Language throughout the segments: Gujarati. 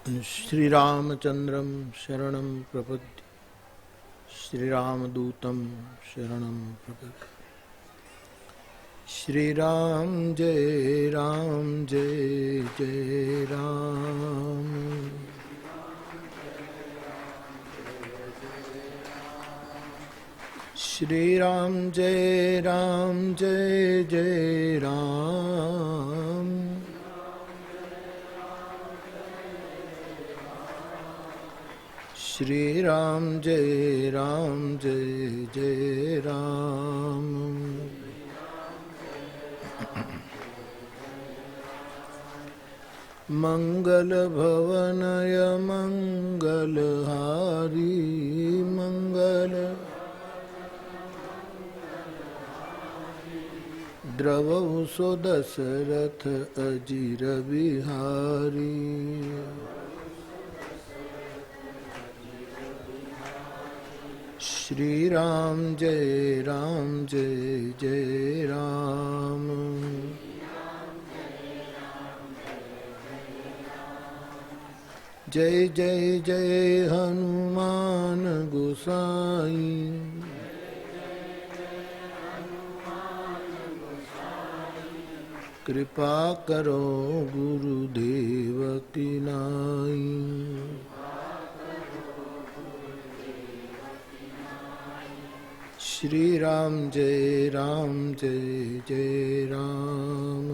श्रीरामचंद्रं शरणं प्रपद्ये श्रीरामदूतं शरणं प्रपद्ये। श्रीराम जय जय राम। श्रीराम जय जय राम। श्री राम जय जय राम। मंगल भवनय मंगलहारी मंगल द्रवहु सो दशरथ अजीर बिहारी। श्री राम जय जय राम। जय जय जय हनुमान गोसाई। कृपा करो गुरुदेव की नाई। श्री राम जय जय राम।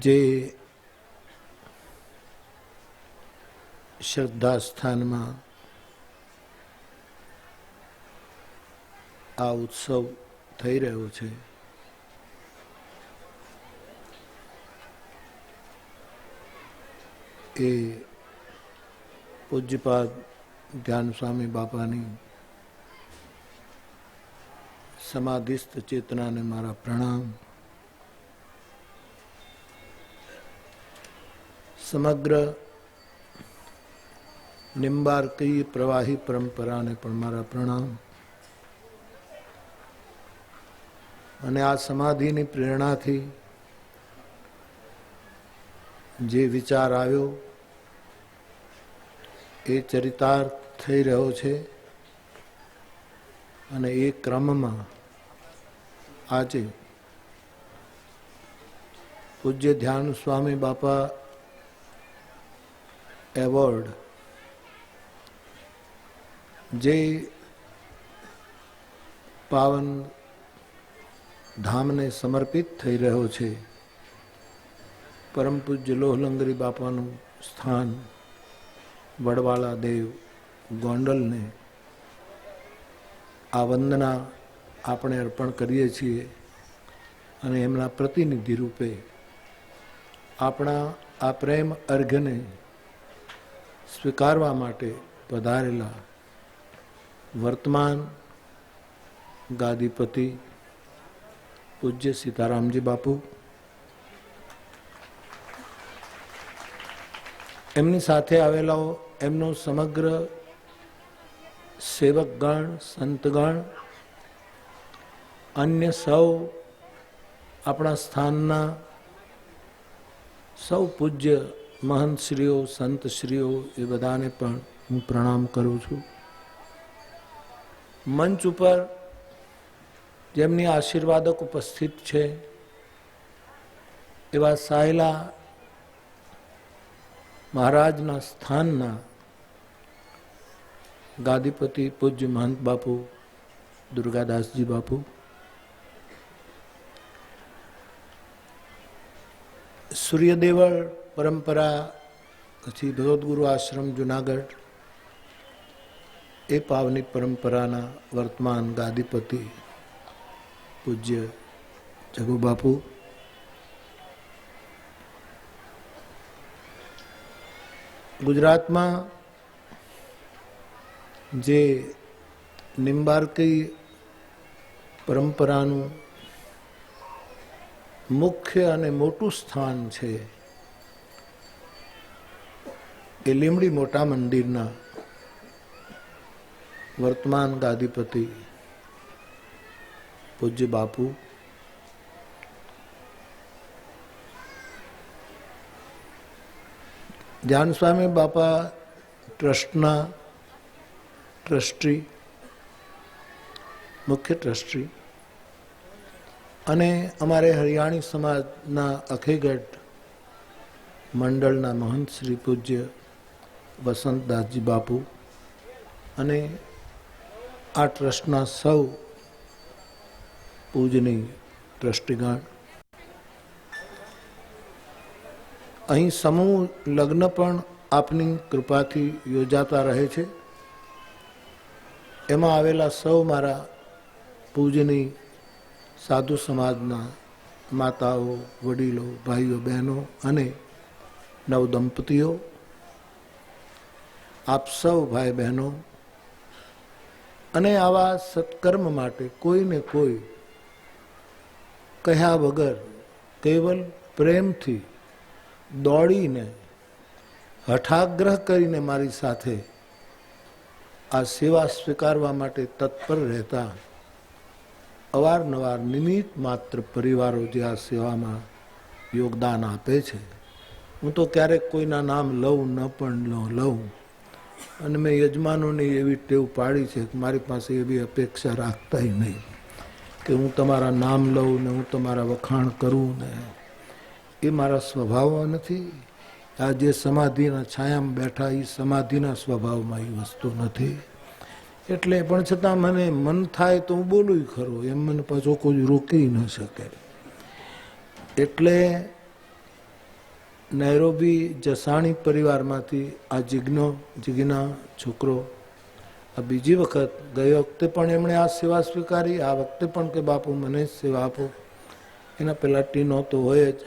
जे श्रद्धा स्थान में आ उत्सव थई रह्यो छे ए पूज्यपाद ध्यान स्वामी बापानी समाधिस्थ चेतना ने मारा प्रणाम। समग्र निम्बार्की प्रवाही परंपरा ने पण मारा प्रणाम। अने आ समाधिनी प्रेरणाथी जे विचार आव्यो ए चरितार्थ थई रह्यो छे अने ए क्रममां आजे पूज्य ध्यान स्वामी बापा एवॉर्ड जे पावन धाम ने समर्पित थई रह्यो छे परम पूज्य लोहलंगरी बापानु स्थान वडवाला देव गोंडल ने आ वंदना आपणे अर्पण करीए छीए अने एमना प्रतिनिधि रूपे आपणा आ प्रेम अर्घ्यने स्वीकारवा माटे पधारेला वर्तमान गादीपति पूज्य सीतारामजी बापू एमनी साथे आवेलाओ एमनो समग्र सेवकगण संतगण अन्य सौ अपना स्थानना सौ पूज्य महंतश्रीओ संतश्रीओ ए बधाने पण हूँ प्रणाम करूँ छूँ। मंच पर जेमनी आशीर्वादक उपस्थित छे एवा सायला महाराजना स्थानना गादीपति पूज्य महंत बापू दुर्गादास जी बापू, सूर्यदेवल परंपरा पछी भगवतगुरु आश्रम जूनागढ़ ए पावनी परंपराना वर्तमान गादीपति पूज्य जगू बापू, गुजरात में जे निम्बार्की परंपरानु मुख्य अने मोटू स्थान छे ए લીમડી मोटा मंदिरना वर्तमान गादीपति पूज्य बापू ધ્યાન સ્વામી બાપા ટ્રસ્ટના ટ્રસ્ટી, મુખ્ય ટ્રસ્ટી અને અમારે હરિયાણી સમાજના અખેગઢ મંડળના મહંત શ્રી પૂજ્ય વસંતદાસજી બાપુ અને આ ટ્રસ્ટના સૌ પૂજની ટ્રસ્ટીગણ, અહીં સમૂહ લગ્ન પણ આપની કૃપાથી યોજાતા રહે છે. એમાં આવેલા સૌ મારા પૂજની સાધુ સમાજના માતાઓ, વડીલો, ભાઈઓ, બહેનો અને નવદંપતીઓ, આપ સૌ ભાઈ બહેનો, અને આવા સત્કર્મ માટે કોઈને કોઈ કહ્યા વગર કેવલ પ્રેમથી દોડીને હઠાગ્રહ કરીને મારી સાથે આ સેવા સ્વીકારવા માટે તત્પર રહેતા અવારનવાર નિમિત્ત માત્ર પરિવારો જે આ સેવામાં યોગદાન આપે છે, હું તો ક્યારેક કોઈના નામ લઉં ન પણ લઉં, અને મેં યજમાનોની એવી ટેવ પાડી છે કે મારી પાસે એવી અપેક્ષા રાખતા નહીં કે હું તમારા નામ લઉં ને હું તમારા વખાણ કરું ને, એ મારા સ્વભાવમાં નથી. આ જે સમાધિના છાયામાં બેઠા એ સમાધિના સ્વભાવમાં એ વસ્તુ નથી. એટલે પણ છતાં મને મન થાય તો હું બોલું ખરો, એમ મને પાછો કોઈ રોકી ન શકે. એટલે નૈરોબી જસાણી પરિવારમાંથી આ જીજ્ઞા છોકરો આ બીજી વખત, ગઈ વખતે પણ એમણે આ સેવા સ્વીકારી, આ વખતે પણ કે બાપુ મને સેવા આપો. એના પહેલાં ટીનો તો હોય જ,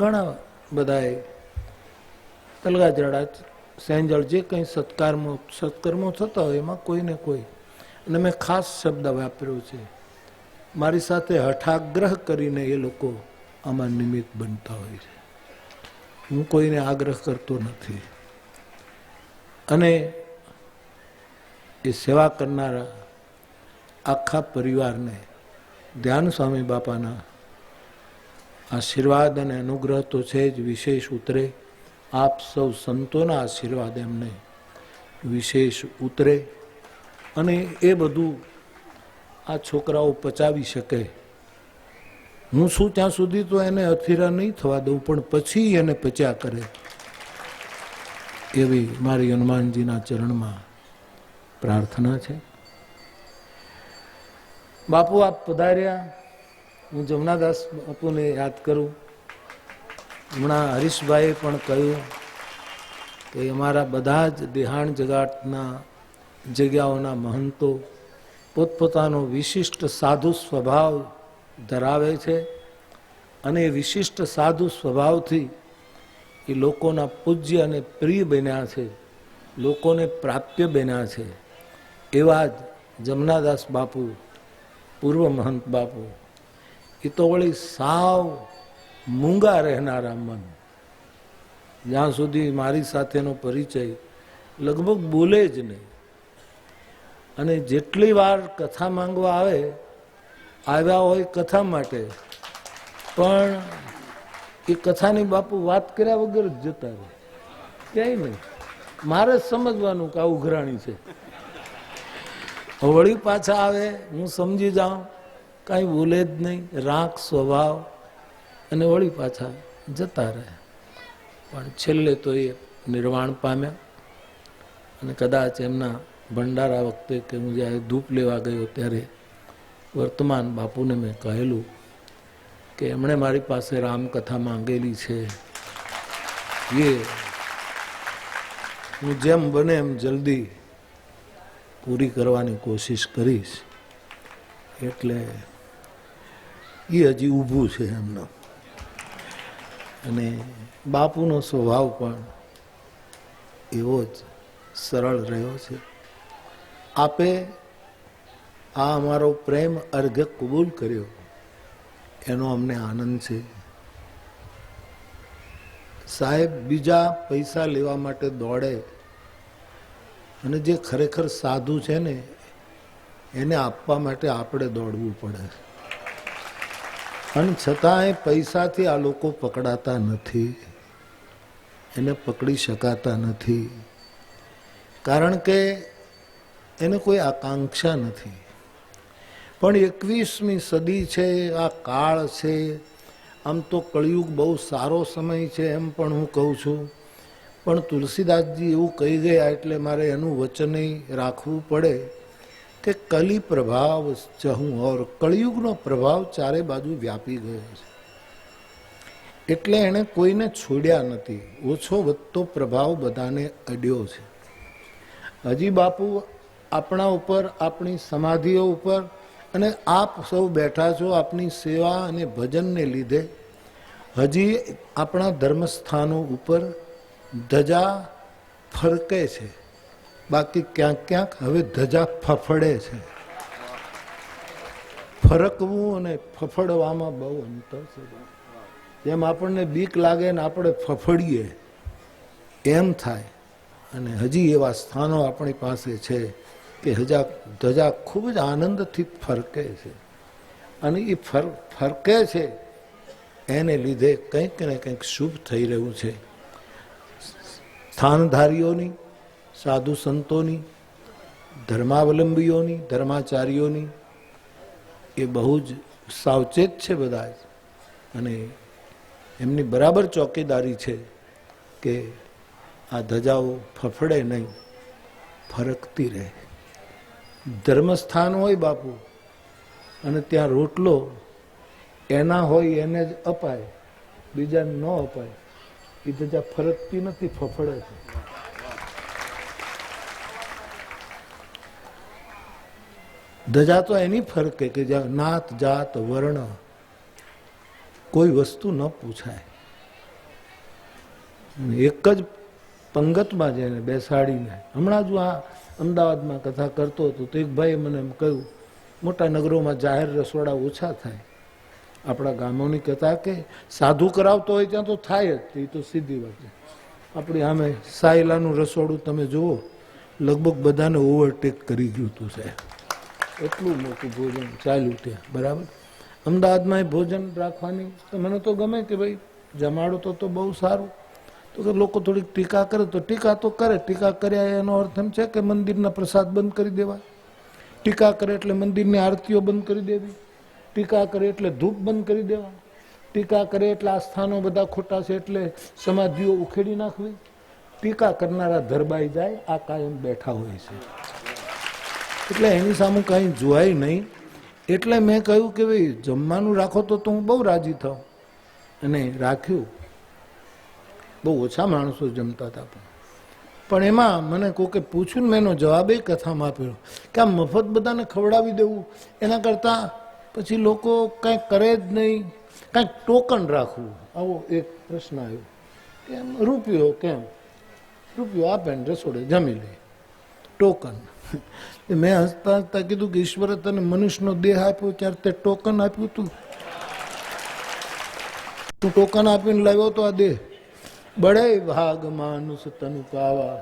ઘણા બધાએ તલગાજરડા, સેંજળ, જે કંઈ સત્કર્મો થતા હોય એમાં કોઈને કોઈ, અને મેં ખાસ શબ્દ વાપર્યો છે, મારી સાથે હઠાગ્રહ કરીને એ લોકો આમાં નિમિત્ત બનતા હોય છે. હું કોઈને આગ્રહ કરતો નથી. અને એ સેવા કરનારા આખા પરિવારને ધ્યાન સ્વામી બાપાના આશીર્વાદ અને અનુગ્રહ તો છે જ, વિશેષ ઉતરે. આપ સૌ સંતોના આશીર્વાદ એમને વિશેષ ઉતરે અને એ બધું આ છોકરાઓ પચાવી શકે. હું છું ત્યાં સુધી તો એને અથીરા નહીં થવા દઉં, પણ પછી એને પચ્યા કરે એવી મારી હનુમાનજીના ચરણમાં પ્રાર્થના છે. બાપુ આપ પધાર્યા, હું જમનાદાસ બાપુને યાદ કરું. હમણાં હરીશભાઈએ પણ કહ્યું કે અમારા બધા જ દેહાણ જગાટના જગ્યાઓના મહંતો પોતપોતાનો વિશિષ્ટ સાધુ સ્વભાવ ધરાવે છે, અને એ વિશિષ્ટ સાધુ સ્વભાવથી એ લોકોના પૂજ્ય અને પ્રિય બન્યા છે, લોકોને પ્રાપ્ય બન્યા છે. એવા જ જમનાદાસ બાપુ, પૂર્વ મહંત બાપુ, એ તો વળી સાવ મૂંગા રહેનારા મન. જ્યાં સુધી મારી સાથેનો પરિચય લગભગ બોલે જ નહીં, અને જેટલી વાર કથા માંગવા આવ્યા હોય કથા માટે, પણ એ કથાની બાપુ વાત કર્યા વગર જ જતા રહે, ક્યાંય નહીં. મારે સમજવાનું કે આ ઉઘરાણી છે. વળી પાછા આવે, હું સમજી જાઉં, કાંઈ બોલે જ નહીં, રાખ સ્વભાવ, અને વળી પાછા જતા રહે. પણ છેલ્લે તો એ નિર્વાણ પામ્યા. અને કદાચ એમના ભંડારા વખતે કે હું જ્યારે ધૂપ લેવા ગયો ત્યારે વર્તમાન બાપુને મેં કહેલું કે એમણે મારી પાસે રામકથા માંગેલી છે, એ હું જેમ બને એમ જલ્દી પૂરી કરવાની કોશિશ કરીશ. એટલે એ હજી ઊભું છે એમનો. અને બાપુનો સ્વભાવ પણ એવો જ સરળ રહ્યો છે. આપે આ અમારો પ્રેમ અર્ઘ્ય કબૂલ કર્યો એનો અમને આનંદ છે. સાહેબ બીજા પૈસા લેવા માટે દોડે, અને જે ખરેખર સાધુ છે ને એને આપવા માટે આપણે દોડવું પડે, અને છતાંય પૈસાથી આ લોકો પકડાતા નથી. એને પકડી શકાતા નથી, કારણ કે એને કોઈ આકાંક્ષા નથી. પણ 21મી સદી છે, આ કાળ છે. આમ તો કળિયુગ બહુ સારો સમય છે એમ પણ હું કહું છું, પણ તુલસીદાસજી એવું કહી ગયા એટલે મારે એનું વચન રાખવું પડે કે કલી પ્રભાવ ચહું ઓર, કળિયુગનો પ્રભાવ ચારે બાજુ વ્યાપી ગયો છે. એટલે એણે કોઈને છોડ્યા નથી, ઓછો વધતો પ્રભાવ બધાને અડ્યો છે. હજી બાપુ આપણા ઉપર, આપણી સમાધિઓ ઉપર, અને આપ સૌ બેઠા છો આપની સેવા અને ભજનને લીધે હજી આપણા ધર્મસ્થાનો ઉપર ધજા ફરકે છે. બાકી ક્યાંક ક્યાંક હવે ધજા ફફડે છે. ફરકવું અને ફફડવામાં બહુ અંતર છે. જેમ આપણને બીક લાગે ને આપણે ફફડીએ એમ થાય. અને હજી એવા સ્થાનો આપણી પાસે છે કે ધજા ખૂબ જ આનંદથી ફરકે છે. અને એ ફરકે છે એને લીધે કંઈક ને કંઈક શુભ થઈ રહ્યું છે. સ્થાનધારીઓની, સાધુ સંતોની, ધર્માવલંબીઓની, ધર્માચાર્યોની એ બહુ જ સાવચેત છે બધા જ. અને એમની બરાબર ચોકીદારી છે કે આ ધજાઓ ફફડે નહીં, ફરકતી રહે. ધર્મસ્થાન હોય બાપુ અને ત્યાં રોટલો એના હોય એને જ અપાય, બીજાને ન અપાય. એ ધજા ફરકતી નથી, ફફડે છે. ધજા તો એની ફરકે કે જ્યાં નાત જાત વર્ણ કોઈ વસ્તુ ન પૂછાય. એક જ પંગતમાં જઈને બેસાડીને, હમણાં જ આ અમદાવાદમાં કથા કરતો હતો તો એક ભાઈએ મને એમ કહ્યું, મોટા નગરોમાં જાહેર રસોડા ઓછા થાય, આપણા ગામોની કથા કે સાધુ કરાવતો હોય ત્યાં તો થાય જ, એ તો સીધી વાત છે. આપણી સામે સાયલાનું રસોડું તમે જુઓ, લગભગ બધાને ઓવરટેક કરી ગયું હતું સાહેબ. એટલું મોટું ભોજન ચાલ્યું ત્યાં. બરાબર, અમદાવાદમાં ભોજન રાખવાની તો મને તો ગમે કે ભાઈ જમાડો તો બહુ સારું. તો કે લોકો થોડીક ટીકા કરે તો ટીકા તો કરે, ટીકા કર્યા એનો અર્થ એમ છે કે મંદિરના પ્રસાદ બંધ કરી દેવા, ટીકા કરે એટલે મંદિરની આરતીઓ બંધ કરી દેવી, ટીકા કરે એટલે ધૂપ બંધ કરી દેવા, ટીકા કરે એટલે આ સ્થાનો બધા ખોટા છે એટલે સમાધિઓ ઉખેડી નાખવી. ટીકા કરનારા ધરબાઈ જાય, આ કાયમ બેઠા હોય છે. એટલે એની સામે કાંઈ જોવાય નહીં. એટલે મેં કહ્યું કે ભાઈ જમવાનું રાખો તો હું બહુ રાજી થાઉં. અને રાખ્યું. બહુ ઓછા માણસો જમતા હતા, પણ એમાં મને કોકે પૂછ્યું ને મેં એનો જવાબ કથામાં આપ્યો કે આ મફત બધાને ખવડાવી દેવું એના કરતાં પછી લોકો કાંઈ કરે જ નહીં, કાંઈક ટોકન રાખવું. આવો એક પ્રશ્ન આવ્યો કે એમ રૂપિયો કેમ, રૂપિયો આપે ને રસોડે જમી લે, ટોકન. મેં હસતા હસતા કીધું કે ઈશ્વરે તને મનુષ્યનો દેહ આપ્યો ત્યારે તે ટોકન આપ્યું તું ટોકન આપીને લાવ્યો તો આ દેહ. બળે ભાગ માનુષ તનુ પાવા,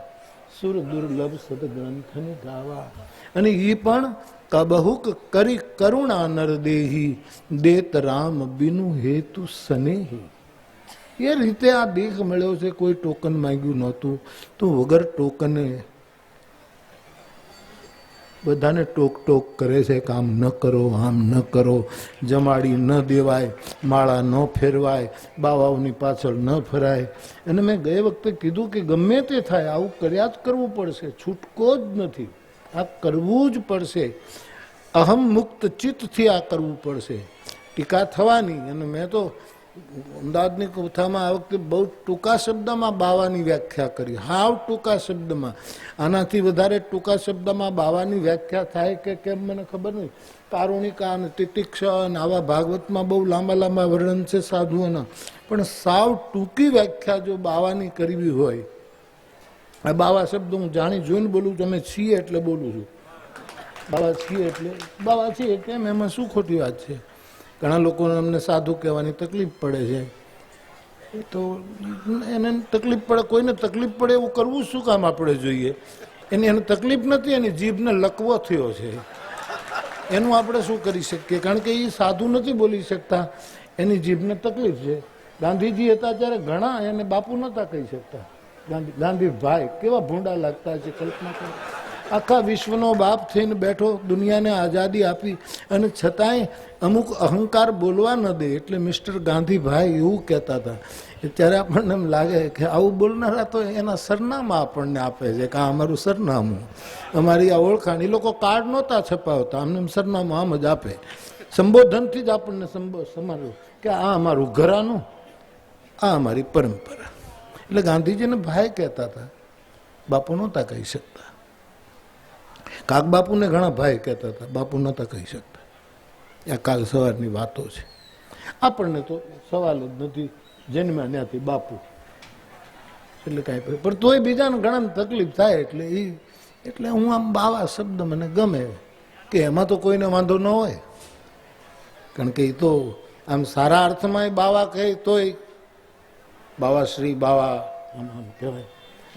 સુર દુર્લભ સદગ્રંથની ગાવા. અને એ પણ કબહુક કરી કરુણા નર દેહી, દેત રામ બિનુ હેતુ સ્નેહી. એ રીતે આ દેહ મળ્યો છે, કોઈ ટોકન માંગ્યું નહોતું. તો વગર ટોકને બધાને ટોક ટોક કરે છે કે આમ ન કરો, આમ ન કરો, જમાડી ન દેવાય, માળા ન ફેરવાય, બાવાઓની પાછળ ન ફરાય. અને મેં ગયે વખતે કીધું કે ગમે તે થાય આવું કર્યા જ કરવું પડશે, છૂટકો જ નથી, આ કરવું જ પડશે. અહમ મુક્ત ચિત્તથી આ કરવું પડશે. ટીકા થવાની. અને મેં તો અમદાવાદની કથામાં આ વખતે બહુ ટૂંકા શબ્દમાં બાવાની વ્યાખ્યા કરી, હાવ ટૂંકા શબ્દમાં. આનાથી વધારે ટૂંકા શબ્દમાં બાવાની વ્યાખ્યા થાય કે કેમ મને ખબર નહીં. કારુણિકા અને તિતિક્ષા અને આવા ભાગવતમાં બહુ લાંબા લાંબા વર્ણન છે સાધુઓના, પણ સાવ ટૂંકી વ્યાખ્યા જો બાવાની કરવી હોય, આ બાવા શબ્દ હું જાણી જોઈને બોલું છું, અમે છીએ એટલે બોલું છું. બાવા છીએ એટલે બાવા છીએ કેમ, એમાં શું ખોટી વાત છે? ઘણા લોકોને અમને સાધુ કહેવાની તકલીફ પડે છે, તો એને તકલીફ પડે, કોઈને તકલીફ પડે એવું કરવું શું કામ આપણે જોઈએ? એને તકલીફ નથી, એની જીભને લકવો થયો છે, એનું આપણે શું કરી શકીએ? કારણ કે એ સાધુ નથી બોલી શકતા, એની જીભને તકલીફ છે. ગાંધીજી હતા ત્યારે ઘણા એને બાપુ નહોતા કહી શકતા. ગાંધીભાઈ કેવા ભૂંડા લાગતા છે, કલ્પના કરો. આખા વિશ્વનો બાપ થઈને બેઠો, દુનિયાને આઝાદી આપી, અને છતાંય અમુક અહંકાર બોલવા ન દે. એટલે મિસ્ટર ગાંધીભાઈ એવું કહેતા હતા. ત્યારે આપણને એમ લાગે કે આવું બોલનારા તો એના સરનામા આપણને આપે છે કે આ અમારું સરનામું, અમારી આ ઓળખાણ. એ લોકો કાર્ડ નહોતા છપાવતા, અમને સરનામું આમ જ આપે, સંબોધનથી જ આપણને સમારું કે આ અમારું ઘરાનું, આ અમારી પરંપરા. એટલે ગાંધીજીને ભાઈ કહેતા હતા, બાપુ નહોતા કહી શકતા. કાક બાપુને ઘણા ભાઈ કહેતા હતા, બાપુ નહોતા કહી શકતા. આ કાલ સવારની વાતો છે. આપણને તો સવાલ જ નથી, જન્મ્યા ત્યાંથી બાપુ એટલે કાંઈ, પણ તોય બીજાને ઘણા તકલીફ થાય. એટલે હું આમ બાવા શબ્દ મને ગમે કે એમાં તો કોઈને વાંધો ન હોય, કારણ કે એ તો આમ સારા અર્થમાં બાવા કહે તોય બાવાશ્રી, બાવા આમ કહેવાય.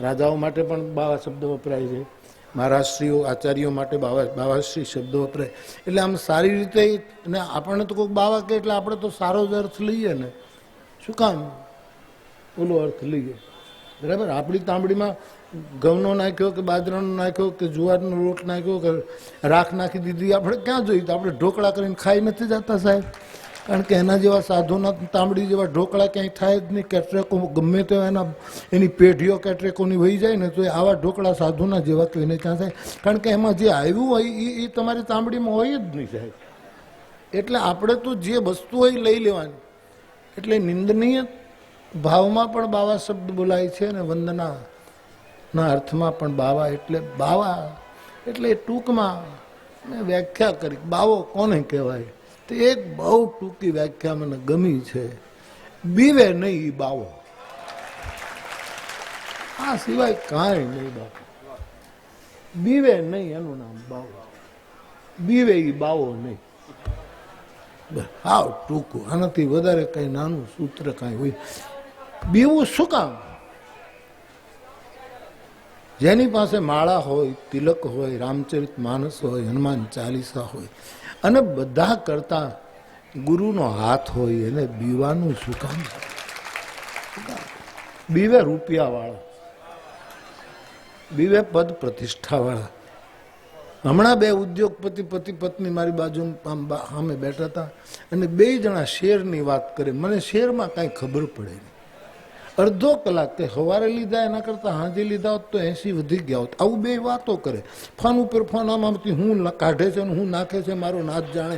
રાજાઓ માટે પણ બાવા શબ્દ વપરાય છે, મહારાષ્ટ્રીઓ આચાર્યો માટે બાવાશ્રી શબ્દ વપરાય. એટલે આમ સારી રીતે, અને આપણને તો કોઈ બાવા કહે એટલે આપણે તો સારો જ અર્થ લઈએ ને, શું કામ ઓલો અર્થ લઈએ, બરાબર. આપણી તાંબડીમાં ઘઉંનો નાખ્યો કે બાજરાનો નાખ્યો કે જુવારનો રોટ નાખ્યો કે રાખ નાખી દીધી, આપણે ક્યાં જોઈ? તો આપણે ઢોકળા કરીને ખાઈ નથી જતા સાહેબ, કારણ કે એના જેવા સાધુના તાંબડી જેવા ઢોકળા ક્યાંય થાય જ નહીં. કેટરેકો ગમે તે એની પેઢીઓ કેટરેકોની વહી જાય ને તો આવા ઢોકળા સાધુના જેવા તો એને ક્યાં થાય? કારણ કે એમાં જે આવ્યું હોય એ તમારી તાંબડીમાં હોય જ નહીં સાહેબ. એટલે આપણે તો જે વસ્તુ હોય લઈ લેવાની. એટલે નિંદનીય ભાવમાં પણ બાવા શબ્દ બોલાય છે, અને વંદના અર્થમાં પણ બાવા. એટલે બાવા એટલે ટૂંકમાં મેં વ્યાખ્યા કરી, બાવો કોને કહેવાય? તો એક બહુ ટૂંકી વ્યાખ્યા મને ગમી છે, બીવે નહીં બાવો. આ સિવાય કાંઈ નહીં બાપુ. બીવે નહીં એનું નામ બાવો. બીવે ઈ બાવો નહીં. હાવ ટૂંકું, આનાથી વધારે કઈ નાનું સૂત્ર કઈ હોય. બીવું શું કામ? જેની પાસે માળા હોય, તિલક હોય, રામચરિત માનસ હોય, હનુમાન ચાલીસા હોય, અને બધા કરતા ગુરુનો હાથ હોય, એને બીવાનું શું કામ? બીવે રૂપિયા વાળા, બીવે પદ પ્રતિષ્ઠા વાળા. હમણાં બે ઉદ્યોગપતિ પતિ પત્ની મારી બાજુ સામે બેઠા હતા, અને બે જણા શેરની વાત કરે. મને શેરમાં કાંઈ ખબર પડે નહીં. અડધો કલાક તે સવારે લીધા એના કરતા હાજે લીધા હોત તો 80 વધી ગયા હોત. આવું બે વાતો કરે, ફોન ઉપર ફોન આમાંથી હું કાઢે છે અને હું નાખે છે, મારો નાથ જાણે.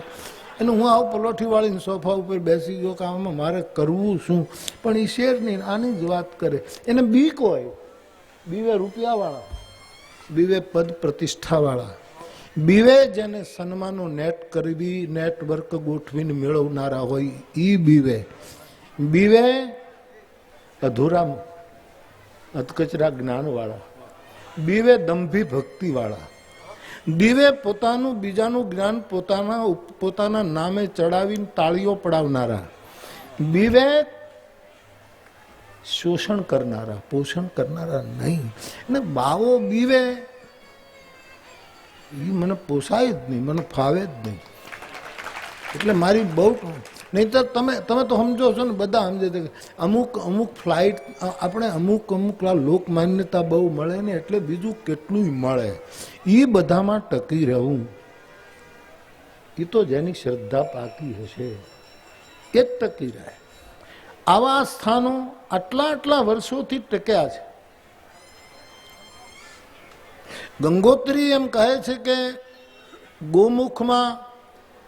અને હું આવું પલોઠી વાળીને સોફા ઉપર બેસી ગયો કે આમાં મારે કરવું શું? પણ એ શેરની આની જ વાત કરે. એને બીક હોય. બીવે રૂપિયાવાળા, બીવે પદ પ્રતિષ્ઠાવાળા, બીવે જેને સન્માનો નેટ કરવી, નેટવર્ક ગોઠવીને મેળવનારા હોય ઈ બીવે. બીવે અધૂરા અધકચરા જ્ઞાનવાળા, બીવે દંભી ભક્તિવાળા, બીવે પોતાનું બીજાનું જ્ઞાન પોતાના નામે ચડાવીને તાળીઓ પડાવનારા, બીવે શોષણ કરનારા, પોષણ કરનારા નહીં. અને બાવો બીવે એ મને પોસાય જ નહીં, મને ફાવે જ નહીં. એટલે મારી બહુ, નહીં તો તમે તો સમજો છો ને, બધા સમજે છે કે અમુક ફ્લાઇટ આપણે અમુક લોકમાન્યતા બહુ મળે ને, એટલે બીજું કેટલું મળે. એ બધામાં ટકી રહેવું, એ તો જેની શ્રદ્ધા પાકી હશે એ જ ટકી રહે. આવા સ્થાનો આટલા વર્ષોથી ટક્યા છે. ગંગોત્રી એમ કહે છે કે ગોમુખમાં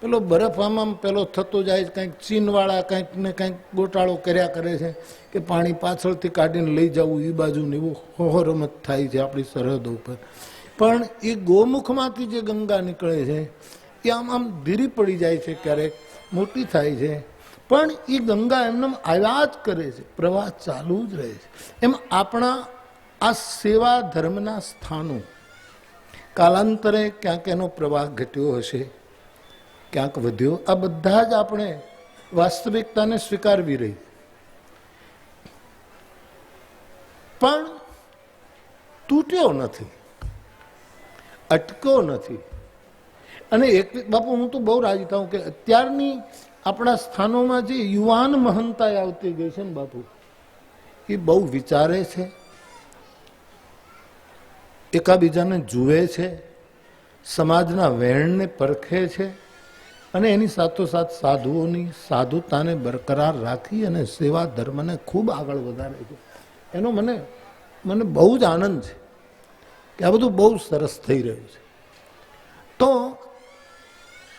પેલો બરફ આમાં પેલો થતો જાય, કંઈક ચીનવાળા કંઈક ને કંઈક ગોટાળો કર્યા કરે છે કે પાણી પાછળથી કાઢીને લઈ જવું એ બાજુ ને એવું હોહરમત થાય છે આપણી સરહદો ઉપર. પણ એ ગોમુખમાંથી જે ગંગા નીકળે છે એ આમ ધીરી પડી જાય છે, ક્યારેક મોટી થાય છે, પણ એ ગંગા એમને આવ્યા જ કરે છે, પ્રવાહ ચાલુ જ રહે છે. એમ આપણા આ સેવા ધર્મના સ્થાનો કાલાંતરે ક્યાંક એનો પ્રવાહ ઘટ્યો હશે, ક્યાંક વધ્યો. આ બધા જ આપણે વાસ્તવિકતાને સ્વીકારવી રહી, પણ તૂટ્યો નથી, અટક્યો નથી. અને એક બાપુ હું તો બહુ રાજી થાઉં કે અત્યારની આપણા સ્થાનોમાં જે યુવાન મહંતાઈ આવતી ગઈ છે ને બાપુ, એ બહુ વિચારે છે, એકાબીજાને જુએ છે, સમાજના વેણને પરખે છે, અને એની સાથોસાથ સાધુઓની સાધુતાને બરકરાર રાખી અને સેવા ધર્મને ખૂબ આગળ વધારે છે. એનો મને બહુ જ આનંદ છે કે આ બધું બહુ સરસ થઈ રહ્યું છે. તો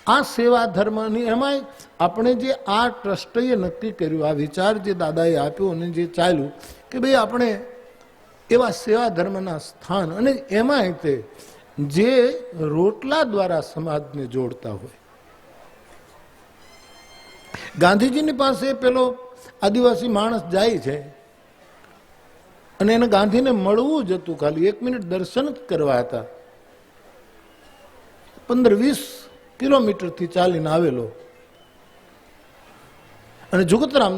આ સેવા ધર્મની એમાંય આપણે જે આ ટ્રસ્ટીએ નક્કી કર્યું, આ વિચાર જે દાદાએ આપ્યો અને જે ચાલ્યું કે ભાઈ આપણે એવા સેવા ધર્મના સ્થાન, અને એમાંય તે જે રોટલા દ્વારા સમાજને જોડતા હોય. ગાંધીજીની પાસે પેલો આદિવાસી માણસ જાય છે અને એને ગાંધીને મળવું જ હતું, ખાલી 1 મિનિટ દર્શન જ કરવા હતા. 15-20 કિલોમીટરથી ચાલીને આવેલો, અને જુગતરામ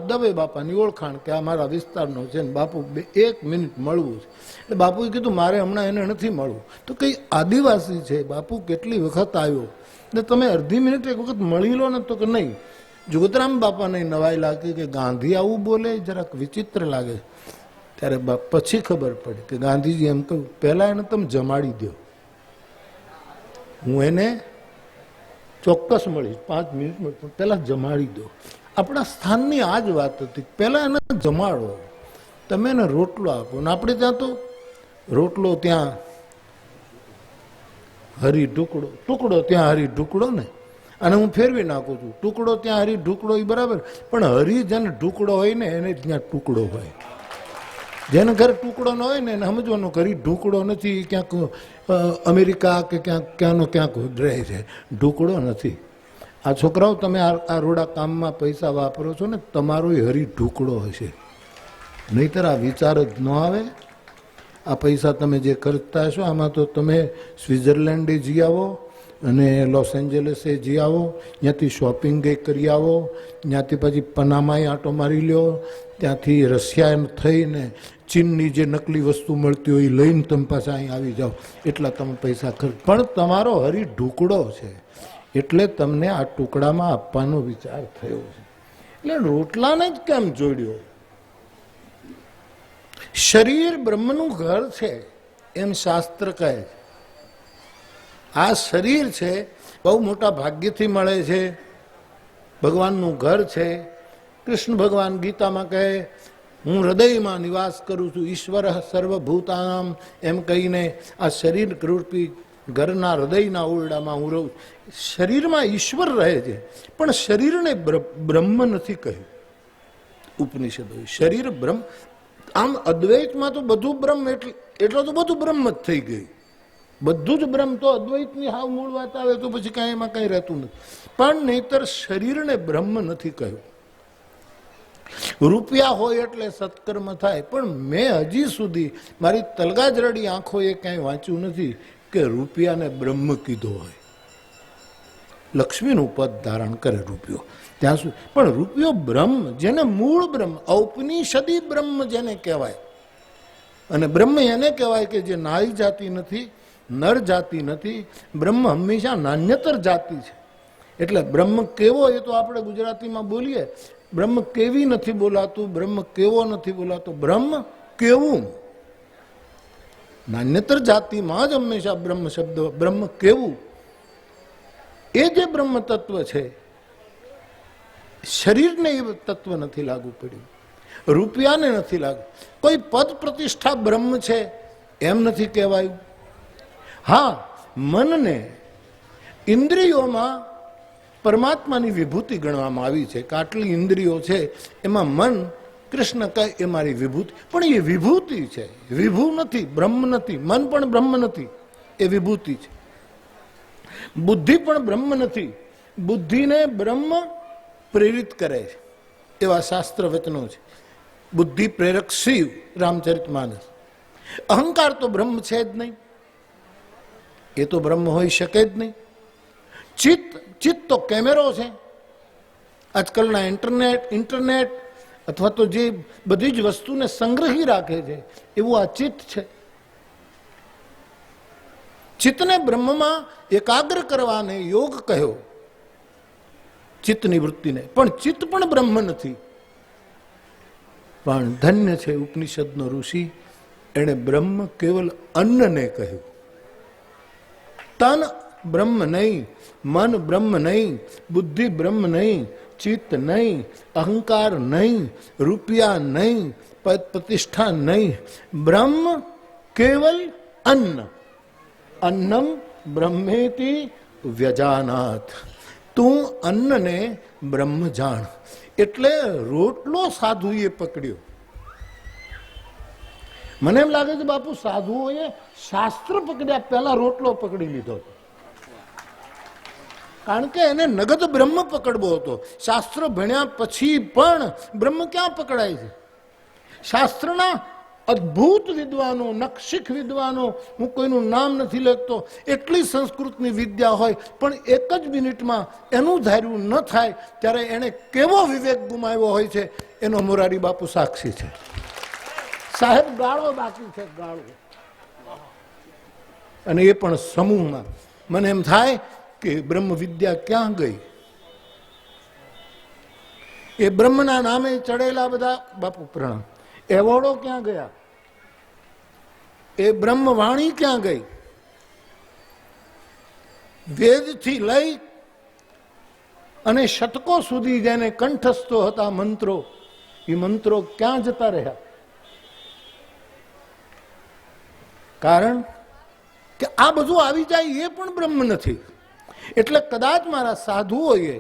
દવે બાપાની ઓળખાણ કે આ મારા વિસ્તારનો છે ને બાપુ 1 મિનિટ મળવું છે. એટલે બાપુએ કીધું મારે હમણાં એને નથી મળવું. તો કઈ આદિવાસી છે, બાપુ કેટલી વખત આવ્યો ને તમે અડધી મિનિટ એક વખત મળી લો ને. તો કે નહીં. જુગતરામ બાપાને નવાઈ લાગી કે ગાંધી આવું બોલે, જરાક વિચિત્ર લાગે. ત્યારે પછી ખબર પડી કે ગાંધીજી એમ કહ્યું, પહેલા એને તમે જમાડી દો, હું એને ચોક્કસ મળીશ 5 મિનિટમાં, પણ પહેલા જમાડી દો. આપણા સ્થાનની આ જ વાત હતી, પહેલા એને જમાડો, તમે એને રોટલો આપો. ને આપણે ત્યાં તો રોટલો ત્યાં હરી ઢુકડો, ટુકડો ત્યાં હરી ઢુકડો ને, અને હું ફેરવી નાખું છું, ટુકડો ત્યાં હરી ઢુકડો એ બરાબર, પણ હરી જેને ઢુકડો હોય ને એને ત્યાં ટુકડો હોય. જેને ઘરે ટુકડો ન હોય ને એને સમજવાનું ઘરે ઢુકડો નથી, ક્યાંક અમેરિકા કે ક્યાંનો ક્યાંક રહે છે, ઢુકડો નથી. આ છોકરાઓ તમે આ રોડા કામમાં પૈસા વાપરો છો ને, તમારો હરી ઢુકડો હશે, નહીતર આ વિચાર જ ન આવે. આ પૈસા તમે જે ખર્ચતા હશો, આમાં તો તમે સ્વિટ્ઝરલેન્ડે જી આવો અને લોસ એન્જલસે જી આવો, ત્યાંથી શોપિંગ કરી આવો, ત્યાંથી પછી પનામાય આંટો મારી લ્યો, ત્યાંથી રશિયા થઈને ચીનની જે નકલી વસ્તુ મળતી હોય એ લઈને તમે પાછા અહીં આવી જાઓ, એટલા તમે પૈસા ખર્ચ. પણ તમારો હરી ઢુકડો છે એટલે તમને આ ટુકડામાં આપવાનો વિચાર થયો છે. એટલે રોટલાને જ કેમ જોડ્યો? શરીર બ્રહ્મનું ઘર છે એમ શાસ્ત્ર કહે છે. આ શરીર છે બહુ મોટા ભાગ્યથી મળે છે, ભગવાનનું ઘર છે. કૃષ્ણ ભગવાન ગીતામાં કહે, હું હૃદયમાં નિવાસ કરું છું, ઈશ્વર સર્વભૂતાનામ, એમ કહીને આ શરીર રૂપી ઘરના હૃદયના ઓરડામાં હું રહું. શરીરમાં ઈશ્વર રહે છે, પણ શરીરને બ્રહ્મ નથી કહ્યું ઉપનિષદોએ. શરીર બ્રહ્મ, આમ અદ્વૈતમાં તો બધું બ્રહ્મ, એટલે તો બધું બ્રહ્મ જ થઈ ગયું. બધું જ બ્રહ્મ તો અદ્વૈતની હાવ મૂળ વાત આવે તો પછી કાંઈ એમાં કંઈ રહેતું નથી. પણ નહીતર શરીરને બ્રહ્મ નથી કહ્યું. રૂપિયા હોય એટલે સત્કર્મ થાય, પણ મેં હજી સુધી મારી તલગાજરડી આંખોએ ક્યાંય વાંચ્યું નથી કે રૂપિયાને બ્રહ્મ કીધો હોય. લક્ષ્મીનું પદ ધારણ કરે રૂપિયો ત્યાં સુધી, પણ રૂપિયો બ્રહ્મ, જેને મૂળ બ્રહ્મ, ઔપનિષદી બ્રહ્મ જેને કહેવાય. અને બ્રહ્મ એને કહેવાય કે જે નારી જાતિ નથી, નર જાતિ નથી. બ્રહ્મ હંમેશા નાન્યતર જાતિ છે. એટલે બ્રહ્મ કેવો એ તો આપણે ગુજરાતીમાં બોલીએ, બ્રહ્મ કેવી નથી બોલાતું, બ્રહ્મ કેવો નથી બોલાતો, બ્રહ્મ કેવું. નાન્યતર જાતિમાં જ હંમેશા બ્રહ્મ શબ્દ, બ્રહ્મ કેવું, એ જે બ્રહ્મ તત્વ છે, શરીરને એ તત્વ નથી લાગુ પડ્યું, રૂપિયાને નથી લાગુ. કોઈ પદ પ્રતિષ્ઠા બ્રહ્મ છે એમ નથી કહેવાયું. હા, મનને ઇન્દ્રિયોમાં પરમાત્માની વિભૂતિ ગણવામાં આવી છે કે આટલી ઇન્દ્રિયો છે, એમાં મન કૃષ્ણ કહે એ મારી વિભૂતિ. પણ એ વિભૂતિ છે, વિભૂ નથી, બ્રહ્મ નથી. મન પણ બ્રહ્મ નથી, એ વિભૂતિ છે. બુદ્ધિ પણ બ્રહ્મ નથી, બુદ્ધિને બ્રહ્મ પ્રેરિત કરે છે એવા શાસ્ત્ર વચનો છે. બુદ્ધિ પ્રેરક શિવ, રામચરિતમાનસ. અહંકાર તો બ્રહ્મ છે જ નહીં, એ તો બ્રહ્મ હોઈ શકે જ નહીં. ચિત્ત તો કેમેરો છે. આજકાલના ઇન્ટરનેટ અથવા તો જે બધી જ વસ્તુને સંગ્રહી રાખે છે એવું આ ચિત્ત છે. ચિત્તને બ્રહ્મમાં એકાગ્ર કરવાને યોગ કહ્યો. ચિત્તની વૃત્તિને. પણ ચિત્ત પણ બ્રહ્મ નથી. પણ ધન્ય છે ઉપનિષદનો ઋષિ, એણે બ્રહ્મ કેવલ અન્નને કહ્યું. તન બ્રહ્મ નહીં, મન બ્રહ્મ નહીં, બુદ્ધિ બ્રહ્મ નહીં, ચિત્ત નહીં, અહંકાર નહીં, રૂપિયા નહીં, પદ પ્રતિષ્ઠા નહીં, બ્રહ્મ કેવલ અન્ન. અન્નમ બ્રહ્મેતિ વ્યજાનાથ. તું અન્નને બ્રહ્મ જાણ. એટલે રોટલો સાધુએ પકડ્યો. મને એમ લાગે છે બાપુ સાધુઓએ શાસ્ત્ર પકડ્યા પહેલા રોટલો પકડી લીધો, કારણ કે એને નગદ બ્રહ્મ પકડવો હતો. શાસ્ત્ર ભણ્યા પછી પણ બ્રહ્મ ક્યાં પકડાય છે? શાસ્ત્રના અદ્ભુત વિદ્વાનો, નક્ષિક વિદ્વાનો, હું કોઈનું નામ નથી લેતો, એટલી સંસ્કૃતની વિદ્યા હોય પણ એક જ મિનિટમાં એનું ધાર્યું ન થાય ત્યારે એને કેવો વિવેક ગુમાવ્યો હોય છે એનો મોરારી બાપુ સાક્ષી છે. સાહેબ ગાળો બાકી છે, ગાળો. અને એ પણ સમૂહમાં. મને એમ થાય કે બ્રહ્મ વિદ્યા ક્યાં ગઈ? એ બ્રહ્મના નામે ચડેલા બધા બાપુ પ્રણામ, એવોર્ડો ક્યાં ગયા? એ બ્રહ્મવાણી ક્યાં ગઈ? વેદથી લઈ અને શતકો સુધી જેને કંઠસ્થો હતા મંત્રો, એ મંત્રો ક્યાં જતા રહ્યા? કારણ કે આ બધું આવી જાય એ પણ બ્રહ્મ નથી. એટલે કદાચ મારા સાધુઓએ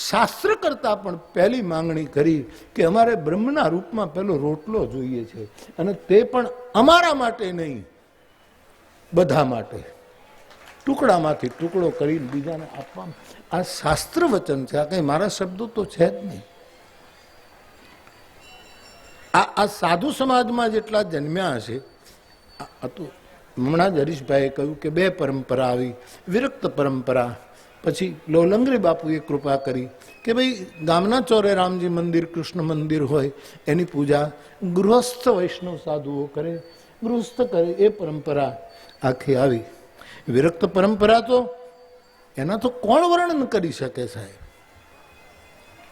શાસ્ત્ર કરતા પણ પહેલી માંગણી કરી કે અમારે બ્રહ્મના રૂપમાં પેલો રોટલો જોઈએ છે, અને તે પણ અમારા માટે નહીં, બધા માટે. ટુકડામાંથી ટુકડો કરીને બીજાને આપવા. આ શાસ્ત્ર વચન છે, આ કઈ મારા શબ્દો તો છે જ નહીં. આ સાધુ સમાજમાં જેટલા જન્મ્યા હશે, હમણાં જ હરીશભાઈએ કહ્યું કે બે પરંપરા આવી, વિરક્ત પરંપરા. પછી લોલંગરી બાપુએ કૃપા કરી કે ભાઈ ગામના ચોરે રામજી મંદિર, કૃષ્ણ મંદિર હોય એની પૂજા ગૃહસ્થ વૈષ્ણવ સાધુઓ કરે, ગૃહસ્થ કરે, એ પરંપરા આખી આવી. વિરક્ત પરંપરા તો એના તો કોણ વર્ણન કરી શકે સાહેબ?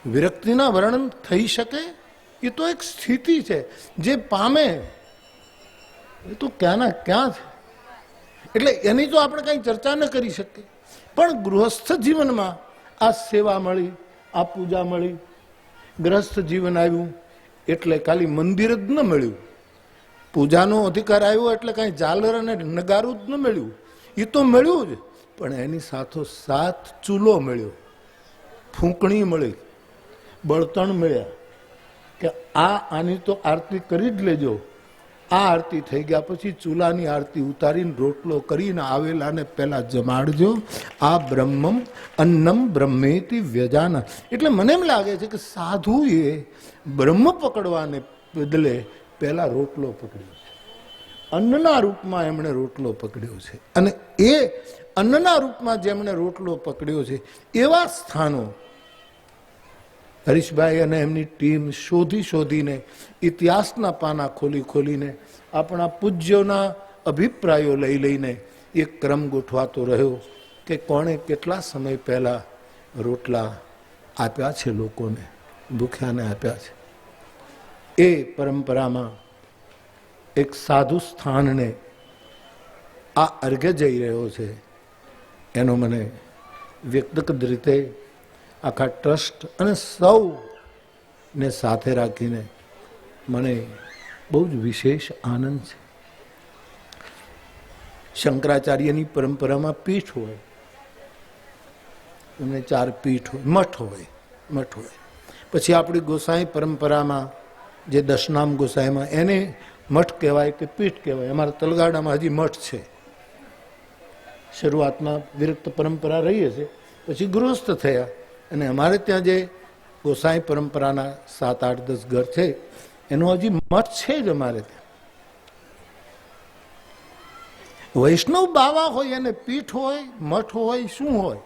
વિરક્તિના વર્ણન થઈ શકે? એ તો એક સ્થિતિ છે, જે પામે એ તો ક્યાંના ક્યાં છે. એટલે એની તો આપણે કઈ ચર્ચા ન કરી શકીએ. પણ ગૃહસ્થ જીવનમાં આ સેવા મળી, આ પૂજા મળી, ગૃહસ્થ જીવન આવ્યું એટલે ખાલી મંદિર જ ન મળ્યું, પૂજાનો અધિકાર આવ્યો એટલે કાંઈ ઝાલર અને નગારું જ ન મળ્યું, એ તો મળ્યું જ, પણ એની સાથોસાથ ચૂલો મળ્યો, ફૂંકણી મળી, બળતણ મળ્યા કે આની તો આરતી કરી જ લેજો. આ આરતી થઈ ગયા પછી ચૂલાની આરતી ઉતારીને રોટલો કરીને આવેલાને પહેલા જમાડજો. આ બ્રહ્મમ અન્નમ બ્રહ્મેતિ વ્યજાના. એટલે મને એમ લાગે છે કે સાધુએ બ્રહ્મ પકડવાને બદલે પહેલા રોટલો પકડ્યો છે. અન્નના રૂપમાં એમણે રોટલો પકડ્યો છે, અને એ અન્નના રૂપમાં જેમણે રોટલો પકડ્યો છે એવા સ્થાનો હરીશભાઈ અને એમની ટીમ શોધી શોધીને, ઇતિહાસના પાના ખોલી ખોલીને, આપણા પૂજ્યોના અભિપ્રાયો લઈ લઈને એક ક્રમ ગોઠવાતો રહ્યો કે કોણે કેટલા સમય પહેલા રોટલા આપ્યા છે, લોકોને ભૂખ્યાને આપ્યા છે. એ પરંપરામાં એક સાધુ સ્થાનને આ અર્ઘ્ય જઈ રહ્યો છે, એનો મને વ્યક્તિગત રીતે આખા ટ્રસ્ટ અને સૌને સાથે રાખીને મને બહુ જ વિશેષ આનંદ છે. શંકરાચાર્યની પરંપરામાં પીઠ હોય, એમને 4 પીઠ હોય, મઠ હોય. પછી આપણી ગોસાઈ પરંપરામાં જે દશનામ ગોસાઈમાં એને મઠ કહેવાય કે પીઠ કહેવાય. અમારા તલગાડામાં હજી મઠ છે. શરૂઆતમાં વિરક્ત પરંપરા રહી હશે, પછી ગૃહસ્થ થયા, અને અમારે ત્યાં જે ગોસાઈ પરંપરાના 7, 8, 10 ઘર છે એનો હજી મઠ છે જ અમારે ત્યાં. વૈષ્ણવ બાવા હોય એને પીઠ હોય, મઠ હોય, શું હોય?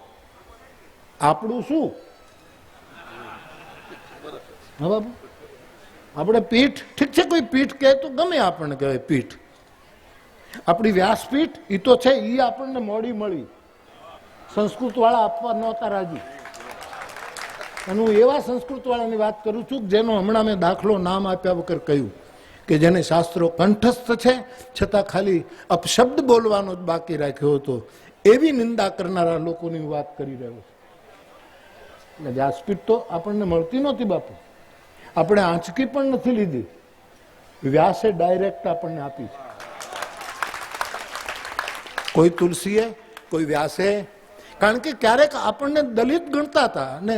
આપણું શું? હા બાબુ, આપણે પીઠ, ઠીક છે, કોઈ પીઠ કહે તો ગમે આપણને કહેવાય પીઠ. આપણી વ્યાસપીઠ એ તો છે, એ આપણને મોડી મળી, સંસ્કૃત વાળા આપવા નહોતા રાજી. અને હું એવા સંસ્કૃતવાળાની વાત કરું છું જેનો હમણાં મેં દાખલો નામ આપ્યા વગર કહ્યું કે જેને શાસ્ત્રો કંઠસ્થ છે છતાં ખાલી અપશબ્દ બોલવાનો જ બાકી રાખ્યો હતો, એવી નિંદા કરનારા લોકોની વાત કરી રહ્યો છું. વ્યાસપીઠ તો આપણને મળતી નહોતી બાપુ, આપણે આંચકી પણ નથી લીધી, વ્યાસે ડાયરેક્ટ આપણને આપી છે. કોઈ તુલસીએ, કોઈ વ્યાસે. કારણ કે ક્યારેક આપણને દલિત ગણતા હતા, અને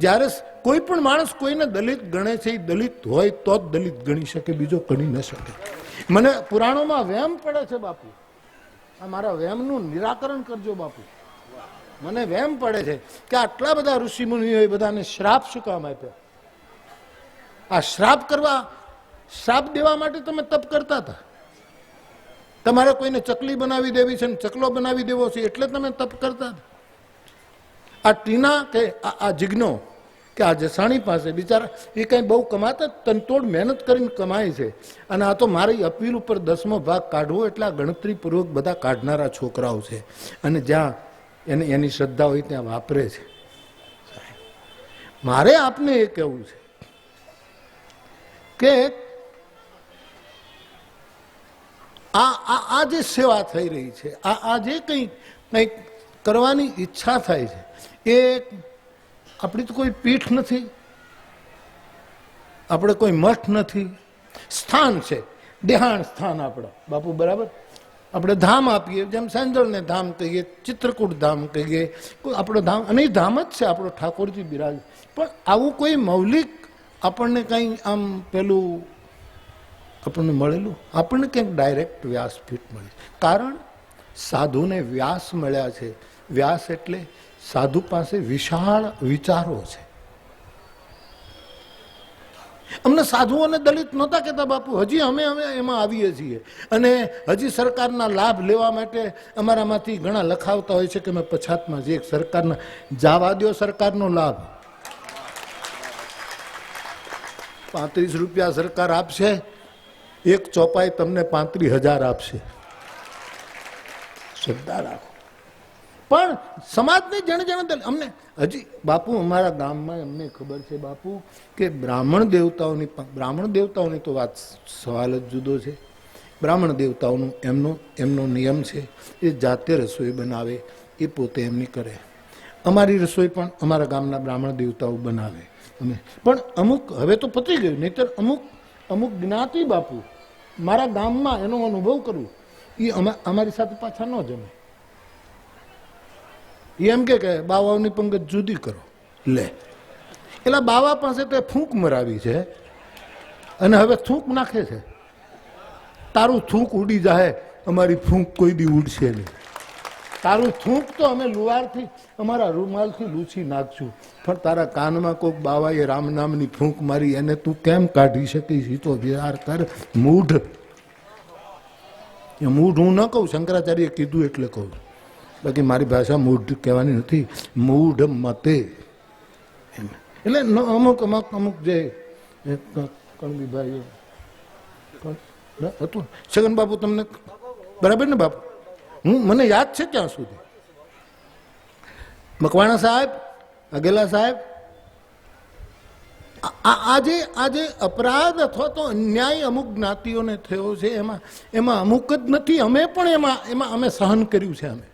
જ્યારે કોઈ પણ માણસ કોઈને દલિત ગણે છે, એ દલિત હોય તો જ દલિત ગણી શકે, બીજો ગણી ન શકે. મને પુરાણોમાં વહેમ પડે છે બાપુ, આ મારા વહેમનું નિરાકરણ કરજો બાપુ. મને વહેમ પડે છે કે આટલા બધા ઋષિ મુનિઓએ બધાને શ્રાપ શું કામ આપ્યા? આ શ્રાપ દેવા માટે તમે તપ કરતા હતા. તમારે કોઈને ચકલી બનાવી દેવી છે, ચકલો બનાવી દેવો છે, એટલે તમે તપ કરતા હતા. આ ટીના કે આ જિજ્ઞો કે આ જસાણી પાસે બિચારા એ કઈ બહુ કમાતા, તનતોડ મહેનત કરીને કમાય છે, અને આ તો મારી અપીલ ઉપર 10મો ભાગ કાઢવો એટલે આ ગણતરીપૂર્વક બધા કાઢનારા છોકરાઓ છે, અને જ્યાં એની શ્રદ્ધા હોય ત્યાં વાપરે છે. મારે આપને એ કહેવું છે કે આ જે સેવા થઈ રહી છે, આ જે કંઈક કરવાની ઈચ્છા થાય છે, એ આપણી તો કોઈ પીઠ નથી, આપણે કોઈ મઠ નથી, સ્થાન છે, દેહાણ સ્થાન આપણા બાપુ. બરાબર, આપણે ધામ આપીએ, જેમ સેંજળને ધામ કહીએ, ચિત્રકૂટ ધામ કહીએ, આપણો ધામ, અને એ ધામ જ છે આપણો ઠાકોરજી બિરાજ. પણ આવું કોઈ મૌલિક આપણને કંઈ આમ પેલું આપણને મળેલું, આપણને ક્યાંક ડાયરેક્ટ વ્યાસપીઠ મળી. કારણ સાધુને વ્યાસ મળ્યા છે. વ્યાસ એટલે સાધુ પાસે વિશાળ વિચારો છે. અમને સાધુઓને દલિત નહોતા કહેતા બાપુ, હજી અમે એમાં આવીએ છીએ, અને હજી સરકારના લાભ લેવા માટે અમારામાંથી ઘણા લખાવતા હોય છે કે અમે પછાતમાં છીએ. સરકારના જાવા દો, સરકારનો લાભ 35 રૂપિયા સરકાર આપશે, એક ચોપાઈ તમને 35,000 આપશે. શ્રદ્ધા રાખો. પણ સમાજને જેને અમને હજી બાપુ અમારા ગામમાં અમને ખબર છે બાપુ કે બ્રાહ્મણ દેવતાઓની તો વાત સવાલ જ જુદો છે. બ્રાહ્મણ દેવતાઓનું એમનો નિયમ છે, એ જાતે રસોઈ બનાવે, એ પોતે એમની કરે. અમારી રસોઈ પણ અમારા ગામના બ્રાહ્મણ દેવતાઓ બનાવે. અમે પણ અમુક, હવે તો પતી ગયું, નહીતર અમુક જ્ઞાતિ બાપુ મારા ગામમાં એનો અનુભવ કરું, એ અમારી સાથે પાછા ન જમે. એમ કે બાવાઓની પંગત જુદી કરો. લે, એટલે બાવા પાસે તો ફૂંક મરાવી છે, અને હવે થૂંક નાખે છે. તારું થૂંક ઉડી જાય, અમારી ફૂંક કોઈ દી ઉડશે નહીં. તારું થૂંક તો અમે લુવારથી, અમારા રૂમાલથી લૂછી નાખશું, પણ તારા કાનમાં કોઈક બાવાએ રામ નામની ફૂંક મારી, એને તું કેમ કાઢી શકીશ? એ તો વિચાર કર. મૂઢ, એ મૂઢ હું ન કહું, શંકરાચાર્યએ કીધું એટલે કહું, બાકી મારી ભાષા મૂઢ કહેવાની નથી. મૂઢ મતે એટલે અમુક જે કણબી ભાઈઓ હતું. છગન બાપુ તમને બરાબર ને બાપુ? મને યાદ છે ત્યાં સુધી મકવાણા સાહેબ, અગેલા સાહેબ, આજે અપરાધ અથવા તો અન્યાય અમુક જ્ઞાતિઓને થયો છે, એમાં અમુક જ નથી, અમે પણ એમાં અમે સહન કર્યું છે. અમે,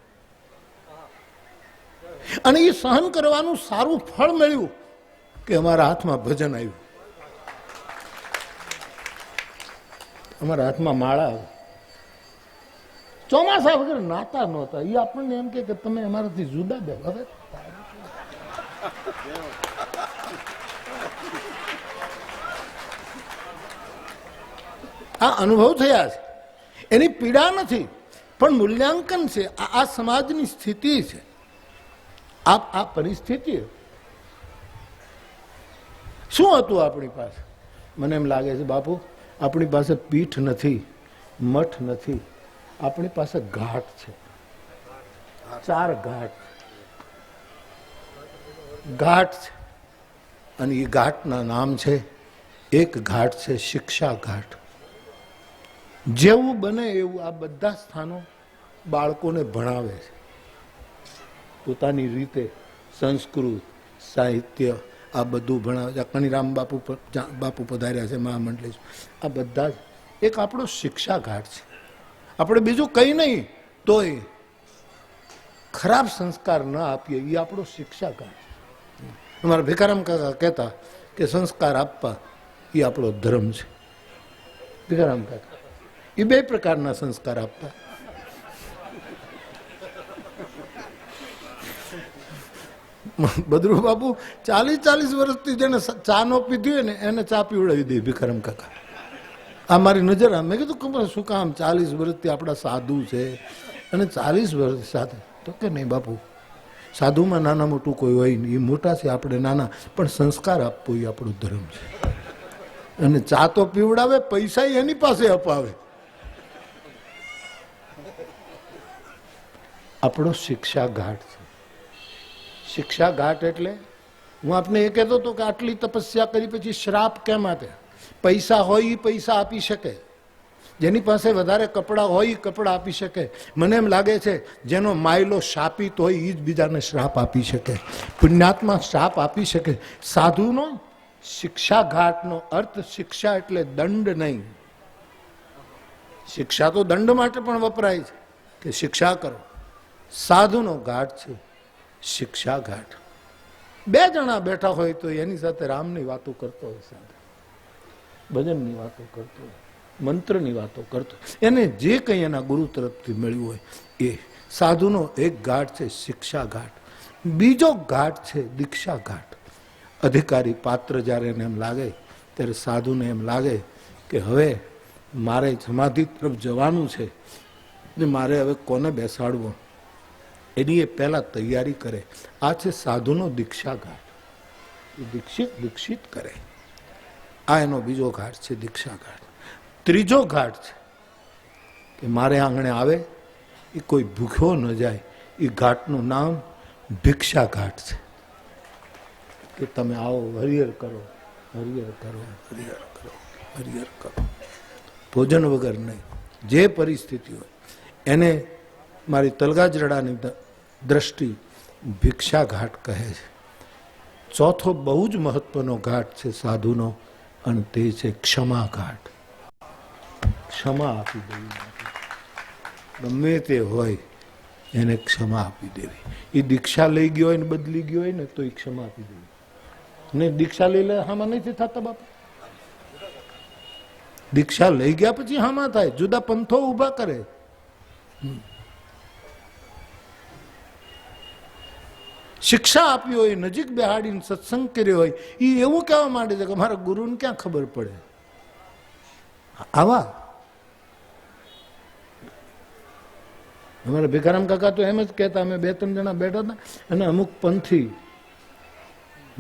અને એ સહન કરવાનું સારું ફળ મળ્યું કે અમારા હાથમાં ભજન આવ્યું, અમારા હાથમાં માળા આવ્યું. ચોમાસા વગર નાતા નહોતા. એ આપણને એમ કે તમે અમારાથી જુદા બે. હવે આ અનુભવ થયા છે, એની પીડા નથી, પણ મૂલ્યાંકન છે. આ સમાજની સ્થિતિ છે, આ પરિસ્થિતિ. શું હતું આપણી પાસે? મને એમ લાગે છે બાપુ, આપણી પાસે પીઠ નથી, મઠ નથી, આપણી પાસે ઘાટ છે. 4 ઘાટ છે, અને એ ઘાટના નામ છે, એક ઘાટ છે શિક્ષા ઘાટ. જેવું બને એવું આ બધા સ્થાનો બાળકોને ભણાવે છે, પોતાની રીતે સંસ્કૃત, સાહિત્ય આ બધું ભણાવે છે. કનીરામ બાપુ પધાર્યા છે મહામંડલેશ. આ બધા જ એક આપણો શિક્ષાઘાટ છે. આપણે બીજું કંઈ નહીં તોય ખરાબ સંસ્કાર ન આપીએ એ આપણો શિક્ષાઘાટ છે. અમારા ભીખારામ કાકા કહેતા કે સંસ્કાર આપવા એ આપણો ધર્મ છે. ભીખારામ કાકા એ બે પ્રકારના સંસ્કાર આપતા. બદરુ બાપુ 40 વર્ષથી જેને ચા નો પીધી હોય ને એને ચા પીવડાવી દે ભીખારામ કાકા. આ મારી નજર મેં કીધું ખબર શું કામ 40 વર્ષથી આપણા સાધુ છે અને 40 વર્ષ સાથે તો કે નહીં બાપુ, સાધુમાં નાના મોટું કોઈ હોય નહીં, એ મોટા છે આપણે નાના, પણ સંસ્કાર આપવો એ આપણો ધર્મ છે. અને ચા તો પીવડાવે, પૈસા એની પાસે અપાવે. આપણો શિક્ષાઘાટ છે. શિક્ષાઘાટ એટલે હું આપને એ કહેતો હતો કે આટલી તપસ્યા કરી પછી શ્રાપ કેમ આપે? પૈસા હોય એ પૈસા આપી શકે, જેની પાસે વધારે કપડાં હોય એ કપડાં આપી શકે. મને એમ લાગે છે જેનો માયલો શાપિત હોય એ જ બીજાને શ્રાપ આપી શકે, પુણ્યાત્મા શ્રાપ આપી શકે. સાધુનો શિક્ષાઘાટનો અર્થ શિક્ષા એટલે દંડ નહીં. શિક્ષા તો દંડ માટે પણ વપરાય છે કે શિક્ષા કરો. સાધુનો ઘાટ છે શિક્ષાઘાટ. બે જણા બેઠા હોય તો એની સાથે રામની વાતો કરતો હોય, સાથે ભજનની વાતો કરતો હોય, મંત્રની વાતો કરતો, એને જે કંઈ એના ગુરુ તરફથી મળ્યું હોય એ. સાધુનો એક ઘાટ છે શિક્ષાઘાટ. બીજો ઘાટ છે દીક્ષાઘાટ. અધિકારી પાત્ર જ્યારે એને એમ લાગે ત્યારે સાધુને એમ લાગે કે હવે મારે સમાધિ તરફ જવાનું છે ને મારે હવે કોને બેસાડવો, એની એ પહેલા તૈયારી કરે. આ છે સાધુનો દીક્ષાઘાટ. દીક્ષિત કરે. આ એનો બીજો ઘાટ છે દીક્ષાઘાટ. ત્રીજો ઘાટ છે કે મારે આંગણે આવે એ કોઈ ભૂખ્યો ન જાય. એ ઘાટનું નામ ભિક્ષાઘાટ છે કે તમે આવો, હરિહર કરો, હરિહર કરો, હરિહર કરો, હરિહર કરો. ભોજન વગર નહીં, જે પરિસ્થિતિ હોય એને મારી તલગાજરડાની દ્રષ્ટિ ભિક્ષાઘાટ કહે છે. ચોથો બહુ જ મહત્વનો ઘાટ છે સાધુનો, અને તે છે ક્ષમાઘાટ. ક્ષમા આપી દેવી, ગમે તે હોય એને ક્ષમા આપી દેવી. એ દીક્ષા લઈ ગયો હોય ને બદલી ગયો હોય ને તો એ ક્ષમા આપી દેવી. ને દીક્ષા લઈ લે હામાં નથી થતા બાપા. દીક્ષા લઈ ગયા પછી હામાં થાય, જુદા પંથો ઉભા કરે. શિક્ષા આપી હોય, નજીક બેહાડીને સત્સંગ કર્યો હોય, એ એવું કહેવા માંડે છે કે મારા ગુરુને ક્યાં ખબર પડે. આવા અમારા ભીખારામ કાકા તો એમ જ કહેતા, અમે 2-3 જણા બેઠા હતા અને અમુક પંથી,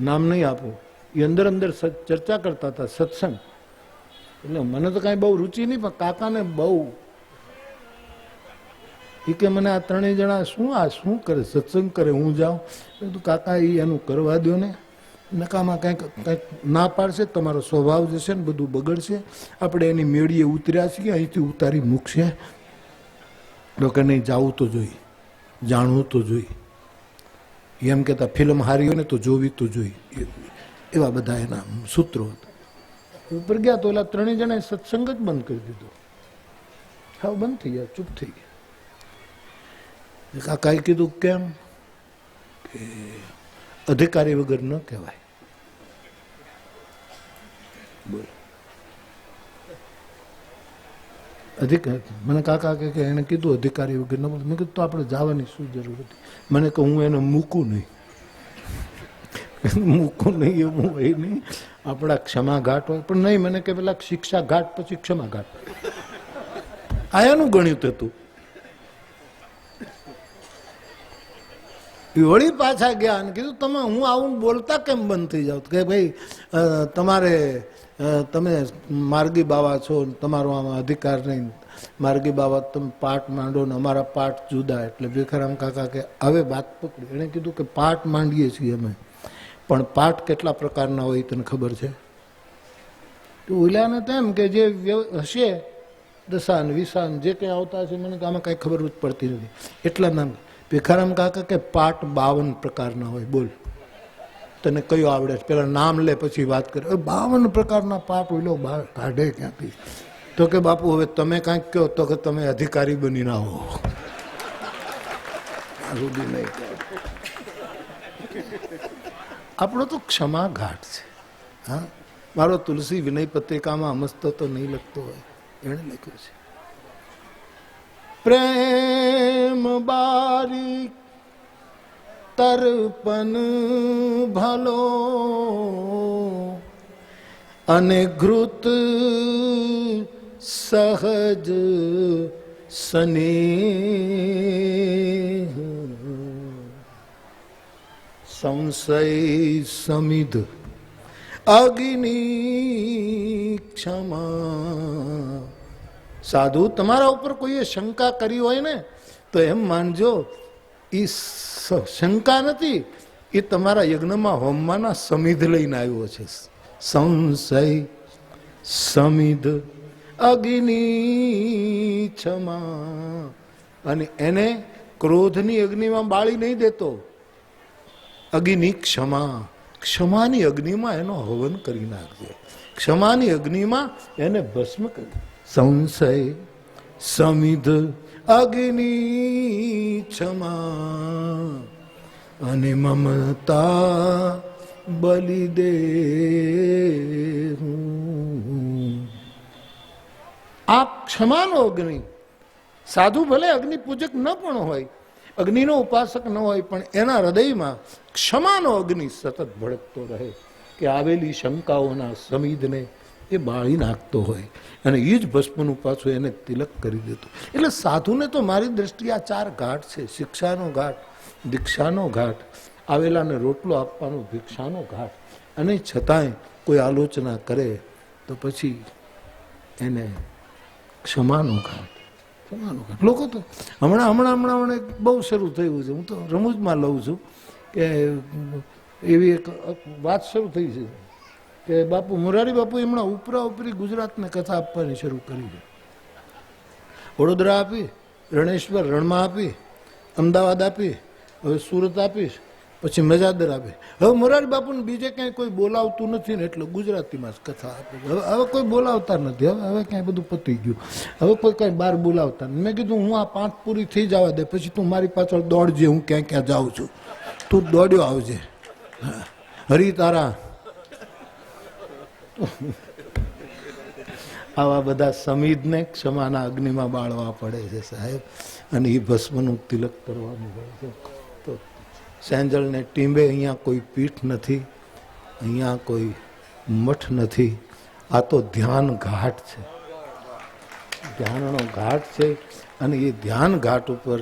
નામ નહીં આપું, એ અંદર ચર્ચા કરતા હતા સત્સંગ. એટલે મને તો કાંઈ બહુ રુચિ નહીં, પણ કાકાને બહુ. એ કે મને આ 3 જણા શું કરે, સત્સંગ કરે, હું જાઉં. તો કાકા એ એનું કરવા દો ને, નકામાં કંઈક ના પાડશે, તમારો સ્વભાવ જશે ને બધું બગડશે. આપણે એની મેળીએ ઉતર્યા છીએ, અહીંથી ઉતારી મૂકશે. કે નહીં, જાવું તો જોઈ, જાણવું તો જોઈ. એમ કહેતા ફિલ્મ હારી હોય ને તો જોવી તો જોઈ. એવા બધા એના સૂત્રો હતા. ઉપર ગયા તો ઓલા 3 જણાએ સત્સંગ જ બંધ કરી દીધો. હા, બંધ થઈ ગયા, ચૂપ થઈ ગયા. કાકાએ કીધું કેમ? કે અધિકારી વગર ન કહેવાય. બોલ, અધિકારી. મને કાકા કે એને કીધું અધિકારી વગર ન બોલ. મેં કીધું તો આપણે જવાની શું જરૂર હતી? મને કહું હું એને મૂકું નહીં. મૂકું નહીં એવું હોય નહીં. આપણા ક્ષમા ઘાટ હોય, પણ નહીં. મને કે પેલા શિક્ષા ઘાટ પછી ક્ષમા ઘાટ. આયાનું ગણિત હતું. વળી પાછા ગયા અને કીધું તમે હું આવું બોલતા કેમ બંધ થઈ જાવ? કે ભાઈ તમે માર્ગી બાવા છો, તમારો આમાં અધિકાર નહીં. માર્ગી બાવા તમે પાઠ માંડો ને અમારા પાઠ જુદા. એટલે ભીખારામ કાકા કે હવે વાત પકડી. એણે કીધું કે પાઠ માંડીએ છીએ અમે, પણ પાઠ કેટલા પ્રકારના હોય તને ખબર છે? તો ઓલાને તેમ કે જે હશે દશાન વિશાન જે કંઈ આવતા હશે, મને તો આમાં કાંઈ ખબર જ પડતી નથી. એટલા નામ ભીખારામ કાકા કે પાઠ 52 પ્રકારના હોય. બોલ, તને કયું આવડે છે? પેલા નામ લે પછી વાત કરે. 52 પ્રકારના પાપ ઓલો કાઢે ક્યાંથી? તો કે બાપુ હવે તમે કાંઈક કહો. તો કે તમે અધિકારી બની ના હો. સુધી નહીં. આપણો તો ક્ષમા ઘાટ છે. હા, મારો તુલસી વિનય પત્રિકામાં મસ્ત તો નહીં લખતો હોય, એણે લખ્યું છે પ્રેમ બારી તર્પણ ભલો અને ઘૃત સહજ સ્નેહ સંશય સમિધ અગ્નિ ક્ષમા. સાધુ, તમારા ઉપર કોઈએ શંકા કરી હોય ને તો એમ માનજો એ શંકા નથી, એ તમારા યજ્ઞમાં હોમમાંના સમિધ લઈને આવ્યો છે. સંશય સમિધ અગ્નિ ક્ષમા. અને એને ક્રોધની અગ્નિમાં બાળી નહીં દેતો. અગ્નિ ક્ષમા, ક્ષમાની અગ્નિમાં એનો હવન કરી નાખજે. ક્ષમાની અગ્નિમાં એને ભસ્મ કરી. સંશય સમિધ અગ્નિ ક્ષમા અને મમતા બલિ દે. આ ક્ષમાનો અગ્નિ. સાધુ ભલે અગ્નિ પૂજક ન પણ હોય, અગ્નિનો ઉપાસક ન હોય, પણ એના હૃદયમાં ક્ષમાનો અગ્નિ સતત ભડકતો રહે કે આવેલી શંકાઓના સમિધને એ બાળી નાખતો હોય અને એ જ ભસ્મનું પાછું એને તિલક કરી દેતો. એટલે સાધુને તો મારી દ્રષ્ટિએ આ 4 ઘાટ છે. શિક્ષાનો ઘાટ, દીક્ષાનો ઘાટ, આવેલાને રોટલો આપવાનો ભિક્ષાનો ઘાટ, અને છતાંય કોઈ આલોચના કરે તો પછી એને ક્ષમાનો ઘાટ. લોકો તો હમણાં બહુ શરૂ થયું છે. હું તો રમૂજમાં લઉં છું કે એવી એક વાત શરૂ થઈ છે કે બાપુ મોરારી બાપુ હમણાં ઉપરા ઉપરી ગુજરાતને કથા આપવાની શરૂ કરી છે. વડોદરા આપી, રણેશ્વર રણમાં આપી, અમદાવાદ આપી, હવે સુરત આપીશ, પછી મજાદર આપી. હવે મોરારી બાપુને બીજે ક્યાંય કોઈ બોલાવતું નથી ને એટલે ગુજરાતીમાં જ કથા આપે. હવે કોઈ બોલાવતા નથી. હવે ક્યાંય બધું પતી ગયું. હવે કોઈ કાંઈ બહાર બોલાવતા નથી. મેં કીધું હું આ 5 પૂરી થઈ જવા દે, પછી તું મારી પાછળ દોડજે. હું ક્યાં ક્યાં જાઉં છું, તું દોડ્યો આવજે. હરી તારા આવા બધા સમિધને ક્ષમાના અગ્નિમાં બાળવા પડે છે સાહેબ. અને એ ભસ્મનું તિલક કરવાનું હોય છે. તો સેંજલને ટીંબે અહીંયા કોઈ પીઠ નથી, અહીંયા કોઈ મઠ નથી. આ તો ધ્યાન ઘાટ છે, ધ્યાનનો ઘાટ છે. અને એ ધ્યાન ઘાટ ઉપર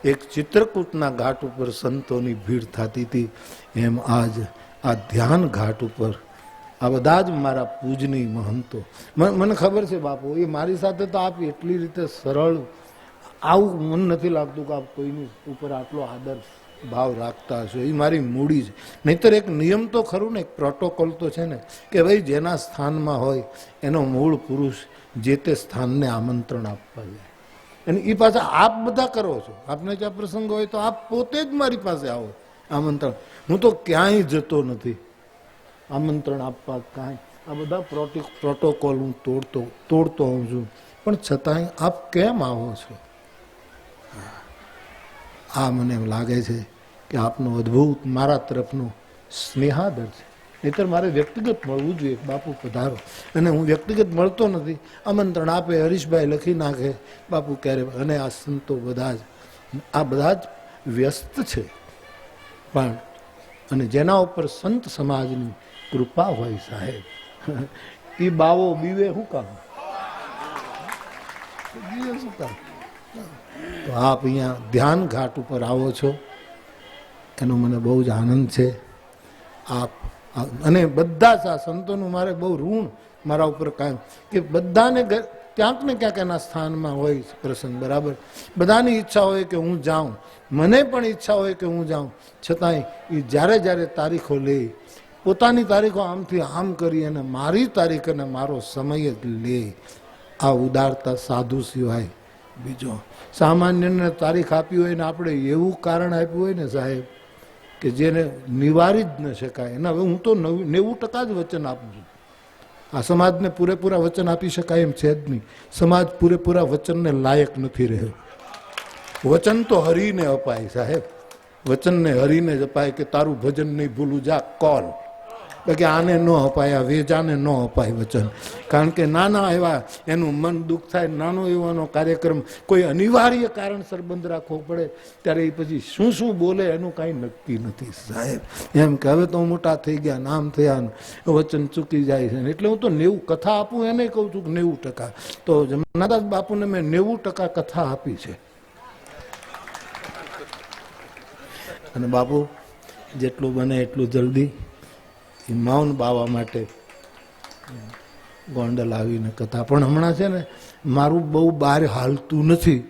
એક ચિત્રકૂટના ઘાટ ઉપર સંતોની ભીડ થતી હતી, એમ આજ આ ધ્યાન ઘાટ ઉપર આ બધા જ મારા પૂજની મહંતો. મને ખબર છે બાપુ, એ મારી સાથે તો આપ એટલી રીતે સરળ, આવું મન નથી લાગતું કે આપ કોઈની ઉપર આટલો આદર ભાવ રાખતા હશો. એ મારી મૂડી છે. નહીંતર એક નિયમ તો ખરું ને, એક પ્રોટોકોલ તો છે ને કે ભાઈ જેના સ્થાનમાં હોય એનો મૂળ પુરુષ જે તે સ્થાનને આમંત્રણ આપવા જાય. અને એ પાછા આપ બધા કરો છો. આપને જ્યાં પ્રસંગ હોય તો આપ પોતે જ મારી પાસે આવો આમંત્રણ. હું તો ક્યાંય જતો નથી આમંત્રણ આપવા કાંઈ. આ બધા પ્રોટોકોલ હું તોડતો હોઉં છું, પણ છતાંય આપ કેમ આવો છો? આ મને એમ લાગે છે કે આપનો અદ્ભુત મારા તરફનો સ્નેહાદર છે. નહીતર મારે વ્યક્તિગત મળવું જોઈએ, બાપુ પધારો. અને હું વ્યક્તિગત મળતો નથી. આમંત્રણ આપે, હરીશભાઈ લખી નાખે, બાપુ ક્યારે. અને આ સંતો બધા જ વ્યસ્ત છે. પણ અને જેના ઉપર સંત સમાજની કૃપા હોય સાહેબ, એ બાવો બીવે શું કામ? તો આપ અહીંયા ધ્યાન ઘાટ ઉપર આવો છો એનો મને બહુ જ આનંદ છે. આપ અને બધા જ આ સંતોનું મારે બહુ ઋણ મારા ઉપર કાયમ, કે બધાને ક્યાંક ને ક્યાંક એના સ્થાનમાં હોય પ્રસંગ, બરાબર. બધાની ઈચ્છા હોય કે હું જાઉં, મને પણ ઈચ્છા હોય કે હું જાઉં, છતાંય એ જ્યારે તારીખો લે, પોતાની તારીખો આમથી આમ કરી અને મારી તારીખ અને મારો સમય જ લે. આ ઉદારતા સાધુ સિવાય બીજો સામાન્યને તારીખ આપી હોય ને આપણે એવું કારણ આપ્યું હોય ને સાહેબ કે જેને નિવારી જ ન શકાય એના હવે હું તો 90% જ વચન આપું છું. આ સમાજને પૂરેપૂરા વચન આપી શકાય એમ છે જ નહીં. સમાજ પૂરેપૂરા વચનને લાયક નથી રહ્યો. વચન તો હરીને અપાય સાહેબ, વચનને હરીને જ અપાય કે તારું ભજન નહીં ભૂલું જા કોલ. કે આને ન અપાય, આ વેજાને ન અપાય વચન. કારણ કે નાના એવા એનું મન દુઃખ થાય, નાનો એવાનો કાર્યક્રમ કોઈ અનિવાર્ય કારણસર બંધ રાખવો પડે ત્યારે એ પછી શું શું બોલે એનું કાંઈ નક્કી નથી સાહેબ. એમ કે હવે તો મોટા થઈ ગયા, નામ થયા, વચન ચૂકી જાય છે. એટલે હું તો 90 કથા આપું એને કહું છું કે 90%. તો જમનાદાસ બાપુને મેં 90% કથા આપી છે. અને બાપુ જેટલું બને એટલું જલ્દી મૌન બાવા માટે ગોંડલ આવીને કથા. પણ હમણાં છે ને મારું બહુ બહાર હાલતું નથી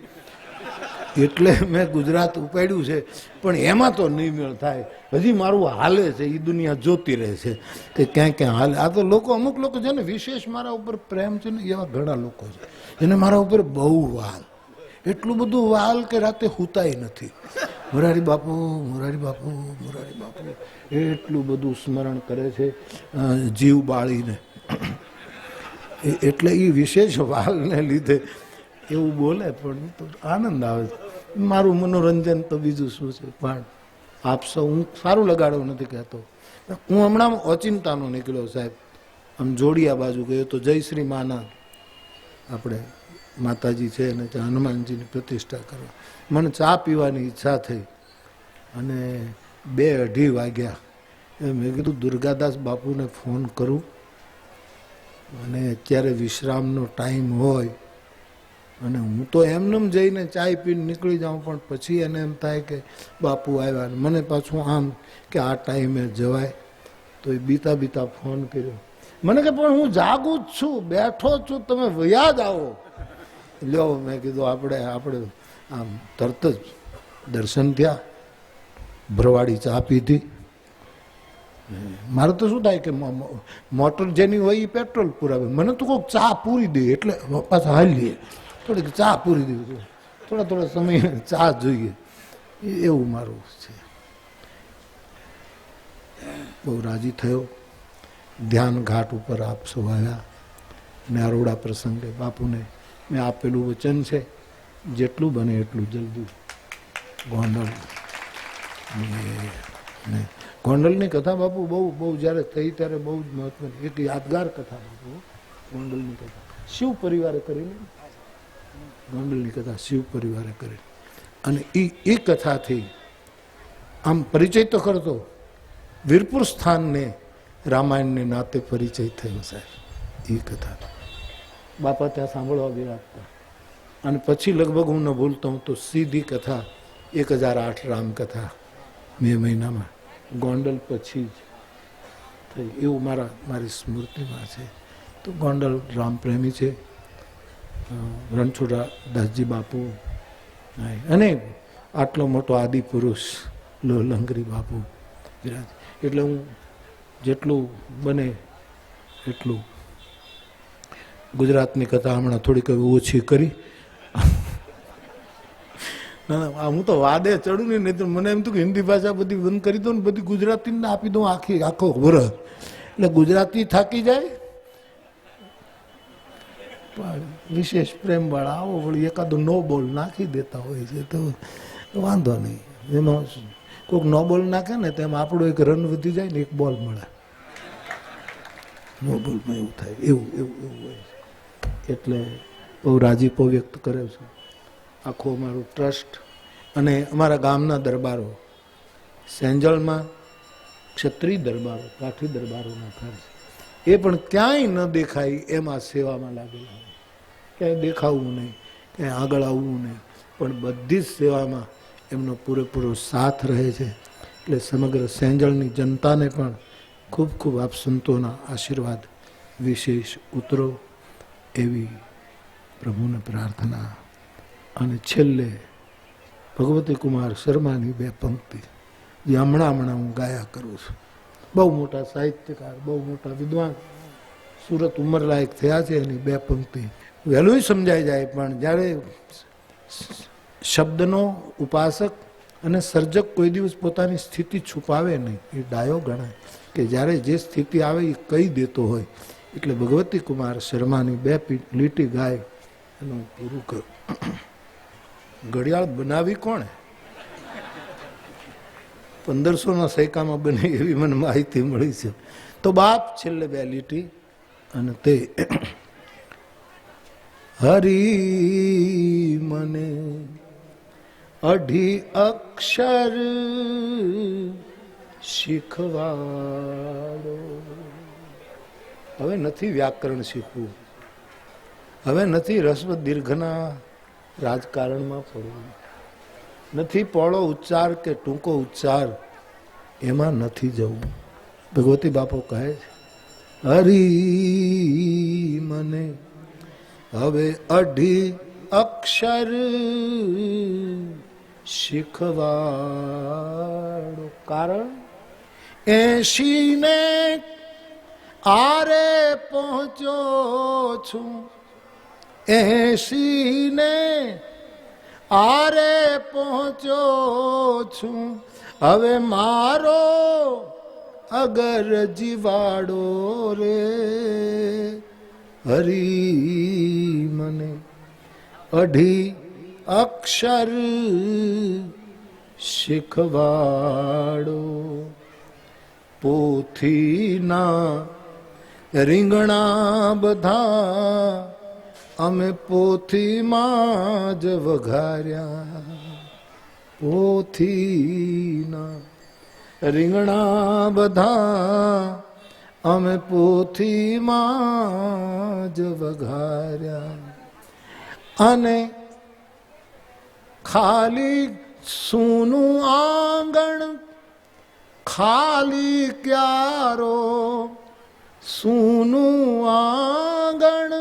એટલે મેં ગુજરાત ઉપાડ્યું છે. પણ એમાં તો નહીં મેળ થાય, હજી મારું હાલે છે, એ દુનિયા જોતી રહે છે કે ક્યાં ક્યાં હાલે. આ તો લોકો, અમુક લોકો છે ને વિશેષ મારા ઉપર પ્રેમ છે ને, એવા ઘણા લોકો છે એને મારા ઉપર બહુ વાલ, એટલું બધું વાલ કે રાતે હુતાય નથી. મોરારી બાપુ, મોરારી બાપુ, મોરારી બાપુ, એટલું બધું સ્મરણ કરે છે જીવ બાળીને. એટલે એ વિશેષ વાલને લીધે એવું બોલે. પણ તો આનંદ આવે. મારું મનોરંજન તો બીજું શું છે. પણ આપ સૌ, હું સારું લગાડવું નથી કહેતો. હું હમણાં ઓચિંતાનો નીકળ્યો સાહેબ, આમ જોડિયા બાજુ ગયો તો જયશ્રી માના આપણે માતાજી છે અને ત્યાં હનુમાનજીની પ્રતિષ્ઠા કરવા. મને ચા પીવાની ઈચ્છા થઈ અને 2-2:30 વાગ્યા. મેં કીધું દુર્ગાદાસ બાપુને ફોન કરું અને અત્યારે વિશ્રામનો ટાઈમ હોય અને હું તો એમનેમ જઈને ચાય પીને નીકળી જાઉં. પણ પછી એને એમ થાય કે બાપુ આવ્યા. મને પાછું આમ કે આ ટાઈમે જવાય. તો એ બીતા બીતા ફોન કર્યો. મને કે પણ હું જાગું જ છું, બેઠો છું, તમે વયા જ આવો. લ્યો, મેં કીધું આપણે આમ તરત જ દર્શન થયા, ભરવાડી ચા પીધી. મારે તો શું થાય કે મોટર જેની હોય એ પેટ્રોલ પુરાવે, મને તો કોઈક ચા પૂરી દે એટલે પાછા હાલીએ. થોડીક ચા પૂરી દેવી, થોડા સમય ચા જોઈએ, એવું મારું છે. બહુ રાજી થયો. ધ્યાન ઘાટ ઉપર આપ સૌ આવ્યા અને આરોડા પ્રસંગે બાપુને મેં આપેલું વચન છે જેટલું બને એટલું જલ્દી ગોંડલ. ગોંડલની કથા બાપુ બહુ જ્યારે થઈ ત્યારે બહુ જ મહત્વની એક યાદગાર કથા બાપુ. ગોંડલની કથા શિવ પરિવારે કરેલી. ગોંડલની કથા શિવ પરિવારે કરેલી. અને એ કથાથી આમ પરિચય તો કરતો, વીરપુર સ્થાનને રામાયણને નાતે પરિચય થયો સાહેબ. એ કથા બાપા ત્યાં સાંભળવા બિરાજતા. અને પછી લગભગ હું ન ભૂલતો હું તો સીધી કથા 1008 રામકથા મે મહિનામાં ગોંડલ પછી જ થઈ, એવું મારી સ્મૃતિમાં છે. તો ગોંડલ રામપ્રેમી છે, રણછોડા દાસજી બાપુ અને આટલો મોટો આદિ પુરુષ લોલંગરી બાપુ બિરાજ. એટલે હું જેટલું બને એટલું ગુજરાતની કથા હમણાં થોડીક ઓછી કરી. ના, હું તો વાદે ચડું નહીં તો મને એમ થયું કે હિન્દી ભાષા બધી બંધ કરી દઉં ને બધી ગુજરાતીને આપી દઉં આખો વરસ. એટલે ગુજરાતી થાકી જાય. વિશેષ પ્રેમવાળા આવો વળી એકાદો નો બોલ નાખી દેતા હોય છે તો વાંધો નહીં. એમાં કોઈક નો બોલ નાખે ને તો એમાં આપણો એક રન વધી જાય ને એક બોલ મળે. નો બોલમાં એવું થાય, એવું હોય. એટલે બહુ રાજીપો વ્યક્ત કરે છે આખો અમારું ટ્રસ્ટ અને અમારા ગામના દરબારો. સેંજળમાં ક્ષત્રિય દરબારો, કાઠી દરબારોના ઘર છે. એ પણ ક્યાંય ન દેખાય એમાં સેવામાં લાગેલા હોય. ક્યાંય દેખાવું નહીં, ક્યાંય આગળ આવવું નહીં, પણ બધી જ સેવામાં એમનો પૂરેપૂરો સાથ રહે છે. એટલે સમગ્ર સેંજળની જનતાને પણ ખૂબ ખૂબ આપ સંતોના આશીર્વાદ વિશેષ ઉતરો એવી પ્રભુને પ્રાર્થના. અને છેલ્લે ભગવતી કુમાર શર્માની 2 પંક્તિ જે હમણાં હું ગાયા કરું છું. બહુ મોટા સાહિત્યકાર, બહુ મોટા વિદ્વાન, સુરત ઉંમરલાયક થયા છે. એની 2 પંક્તિ વહેલું સમજાઈ જાય, પણ જ્યારે શબ્દનો ઉપાસક અને સર્જક કોઈ દિવસ પોતાની સ્થિતિ છુપાવે નહીં, એ ડાયો ગણાય કે જ્યારે જે સ્થિતિ આવે એ કહી દેતો હોય. એટલે ભગવતી કુમાર શર્માની 2 લીટી ગાય એનું પૂરું કરું. ઘડિયાળ બનાવી કોણે? 1500ના સૈકામાં બને એવી મને માહિતી મળી છે. તો બાપ છેલ્લે 2 લીટી અને તે હરી મને અઢી અક્ષર શીખવાડો. હવે નથી વ્યાકરણ શીખવું, હવે નથી રસ્વ દીર્ઘના રાજકારણમાં પડવું, નથી પોળો ઉચ્ચાર કે ટૂંકો ઉચ્ચાર એમાં નથી જવું. ભગવતી બાપો કહે છે હરી મને હવે અઢી અક્ષર શીખવાડો. કારણ 80 ને આરે પહોંચ્યો છું, 80 ને આરે પહોંચ્યો છું, હવે મારો અગર જીવાડો રે. હરી મને અઢી અક્ષર શીખવાડો. પોથીના રીંગણા બધા અમે પોથીમાં જ વઘાર્યા. પોથીના રીંગણા બધા અમે પોથીમાં જ વઘાર્યા. અને ખાલી સૂનું આંગણ ખાલી ક્યારો, સૂનું આંગણ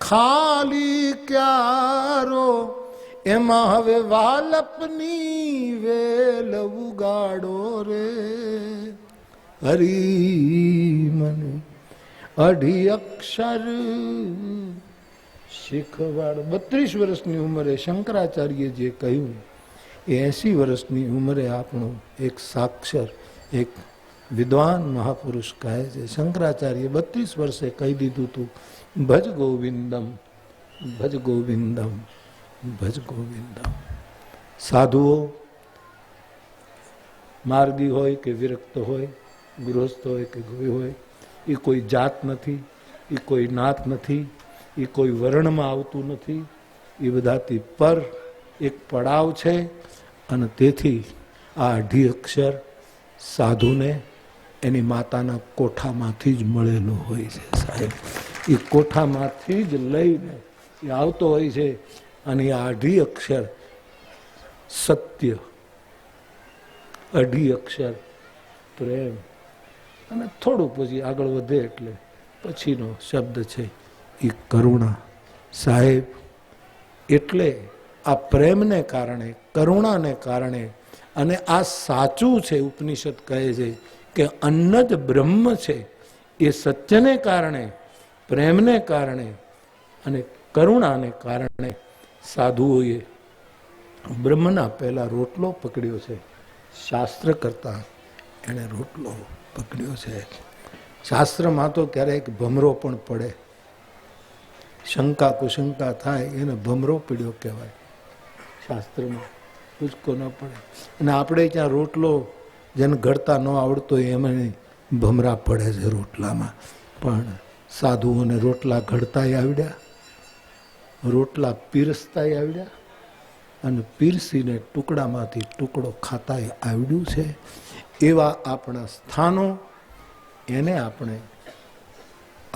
ખાલી ક્યારો, એમાં હવે વાલપની વેલ ઉગાડો રે. હરી મને અઢી અક્ષર શીખવાડ. 32 વર્ષની ઉંમરે શંકરાચાર્ય જે કહ્યું એ 80 વર્ષની ઉંમરે આપણું એક સાક્ષર એક વિદ્વાન મહાપુરુષ કહે છે. શંકરાચાર્ય 32 વર્ષે કહી દીધું તું ભજ ગોવિંદમ ભજ ગોવિંદમ ભજ ગોવિંદમ. સાધુઓ માર્ગી હોય કે વિરક્ત હોય, ગૃહસ્થ હોય કે ગોય હોય, એ કોઈ જાત નથી, એ કોઈ નાત નથી, એ કોઈ વર્ણમાં આવતું નથી. એ બધાથી પર એક પડાવ છે. અને તેથી આ અઢી અક્ષર સાધુને એની માતાના કોઠામાંથી જ મળેલો હોય છે. સાહેબ, એ કોઠામાંથી જ લઈને એ આવતો હોય છે. અને આ અઢી અક્ષર સત્ય, અઢી અક્ષર પ્રેમ, અને થોડું પછી આગળ વધે એટલે પછીનો શબ્દ છે એ કરુણા. સાહેબ, એટલે આ પ્રેમને કારણે, કરુણાને કારણે, અને આ સાચું છે. ઉપનિષદ કહે છે કે અન્ન જ બ્રહ્મ છે. એ સત્યને કારણે, પ્રેમને કારણે અને કરુણાને કારણે સાધુઓએ બ્રહ્મના પહેલા રોટલો પકડ્યો છે. શાસ્ત્ર કરતા એણે રોટલો પકડ્યો છે. શાસ્ત્રમાં તો ક્યારેક ભમરો પણ પડે, શંકા કુશંકા થાય એને ભમરો પીડ્યો કહેવાય. શાસ્ત્રમાં કૂચકો ન પડે. અને આપણે ત્યાં રોટલો જેને ઘડતા ન આવડતો એમને ભમરા પડે છે રોટલામાં. પણ સાધુઓને રોટલા ઘડતાય આવડ્યા, રોટલા પીરસતાય આવડ્યા, અને પીરસીને ટુકડામાંથી ટુકડો ખાતાય આવડ્યું છે. એવા આપણા સ્થાનો, એને આપણે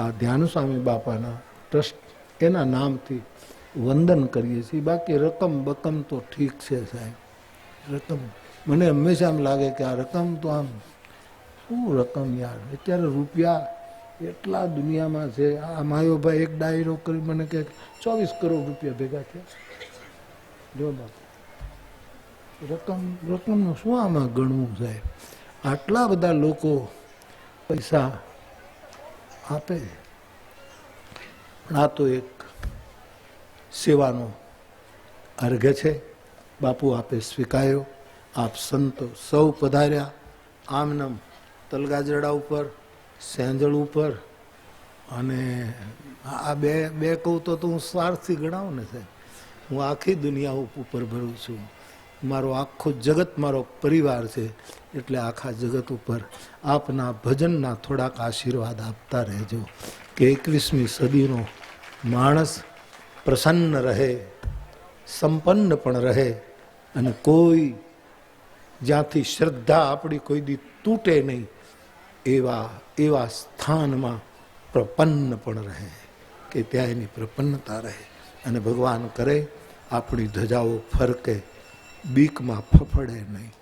આ ધ્યાનસ્વામી બાપાના ટ્રસ્ટ એના નામથી વંદન કરીએ છીએ. બાકી રકમ બકમ તો ઠીક છે સાહેબ. રકમ મને હંમેશા એમ લાગે કે આ રકમ તો આમ શું રકમ યાર. અત્યારે રૂપિયા એટલા દુનિયામાં છે. આ માયોભાઈ એક ડાયરો કરી મને કહે 24 કરોડ રૂપિયા ભેગા થયા. જો બાપુ, રકમનું શું આમાં ગણવું સાહેબ. આટલા બધા લોકો પૈસા આપે, પણ આ તો એક સેવાનો અર્ઘ છે. બાપુ આપે સ્વીકાર્યો. આપ સંતો સૌ પધાર્યા. આમનામ તલગાજરડા ઉપર, સેંજળ ઉપર, અને આ બે કહું તો હું સ્વાર્થી ગણાવું ને સાહેબ. હું આખી દુનિયા ઉપર ભરું છું. મારો આખો જગત મારો પરિવાર છે, એટલે આખા જગત ઉપર આપના ભજનના થોડાક આશીર્વાદ આપતા રહેજો કે 21મી સદીનો માણસ પ્રસન્ન રહે, સંપન્ન પણ રહે, અને કોઈ જ્યાંથી શ્રદ્ધા આપણી કોઈ દી તૂટે નહીં એવા સ્થાનમાં પ્રપન્ન પણ રહે, કે ત્યાં એની પ્રપન્નતા રહે. અને ભગવાન કરે આપણી ધજાઓ ફરકે, બીકમાં ફફડે નહીં.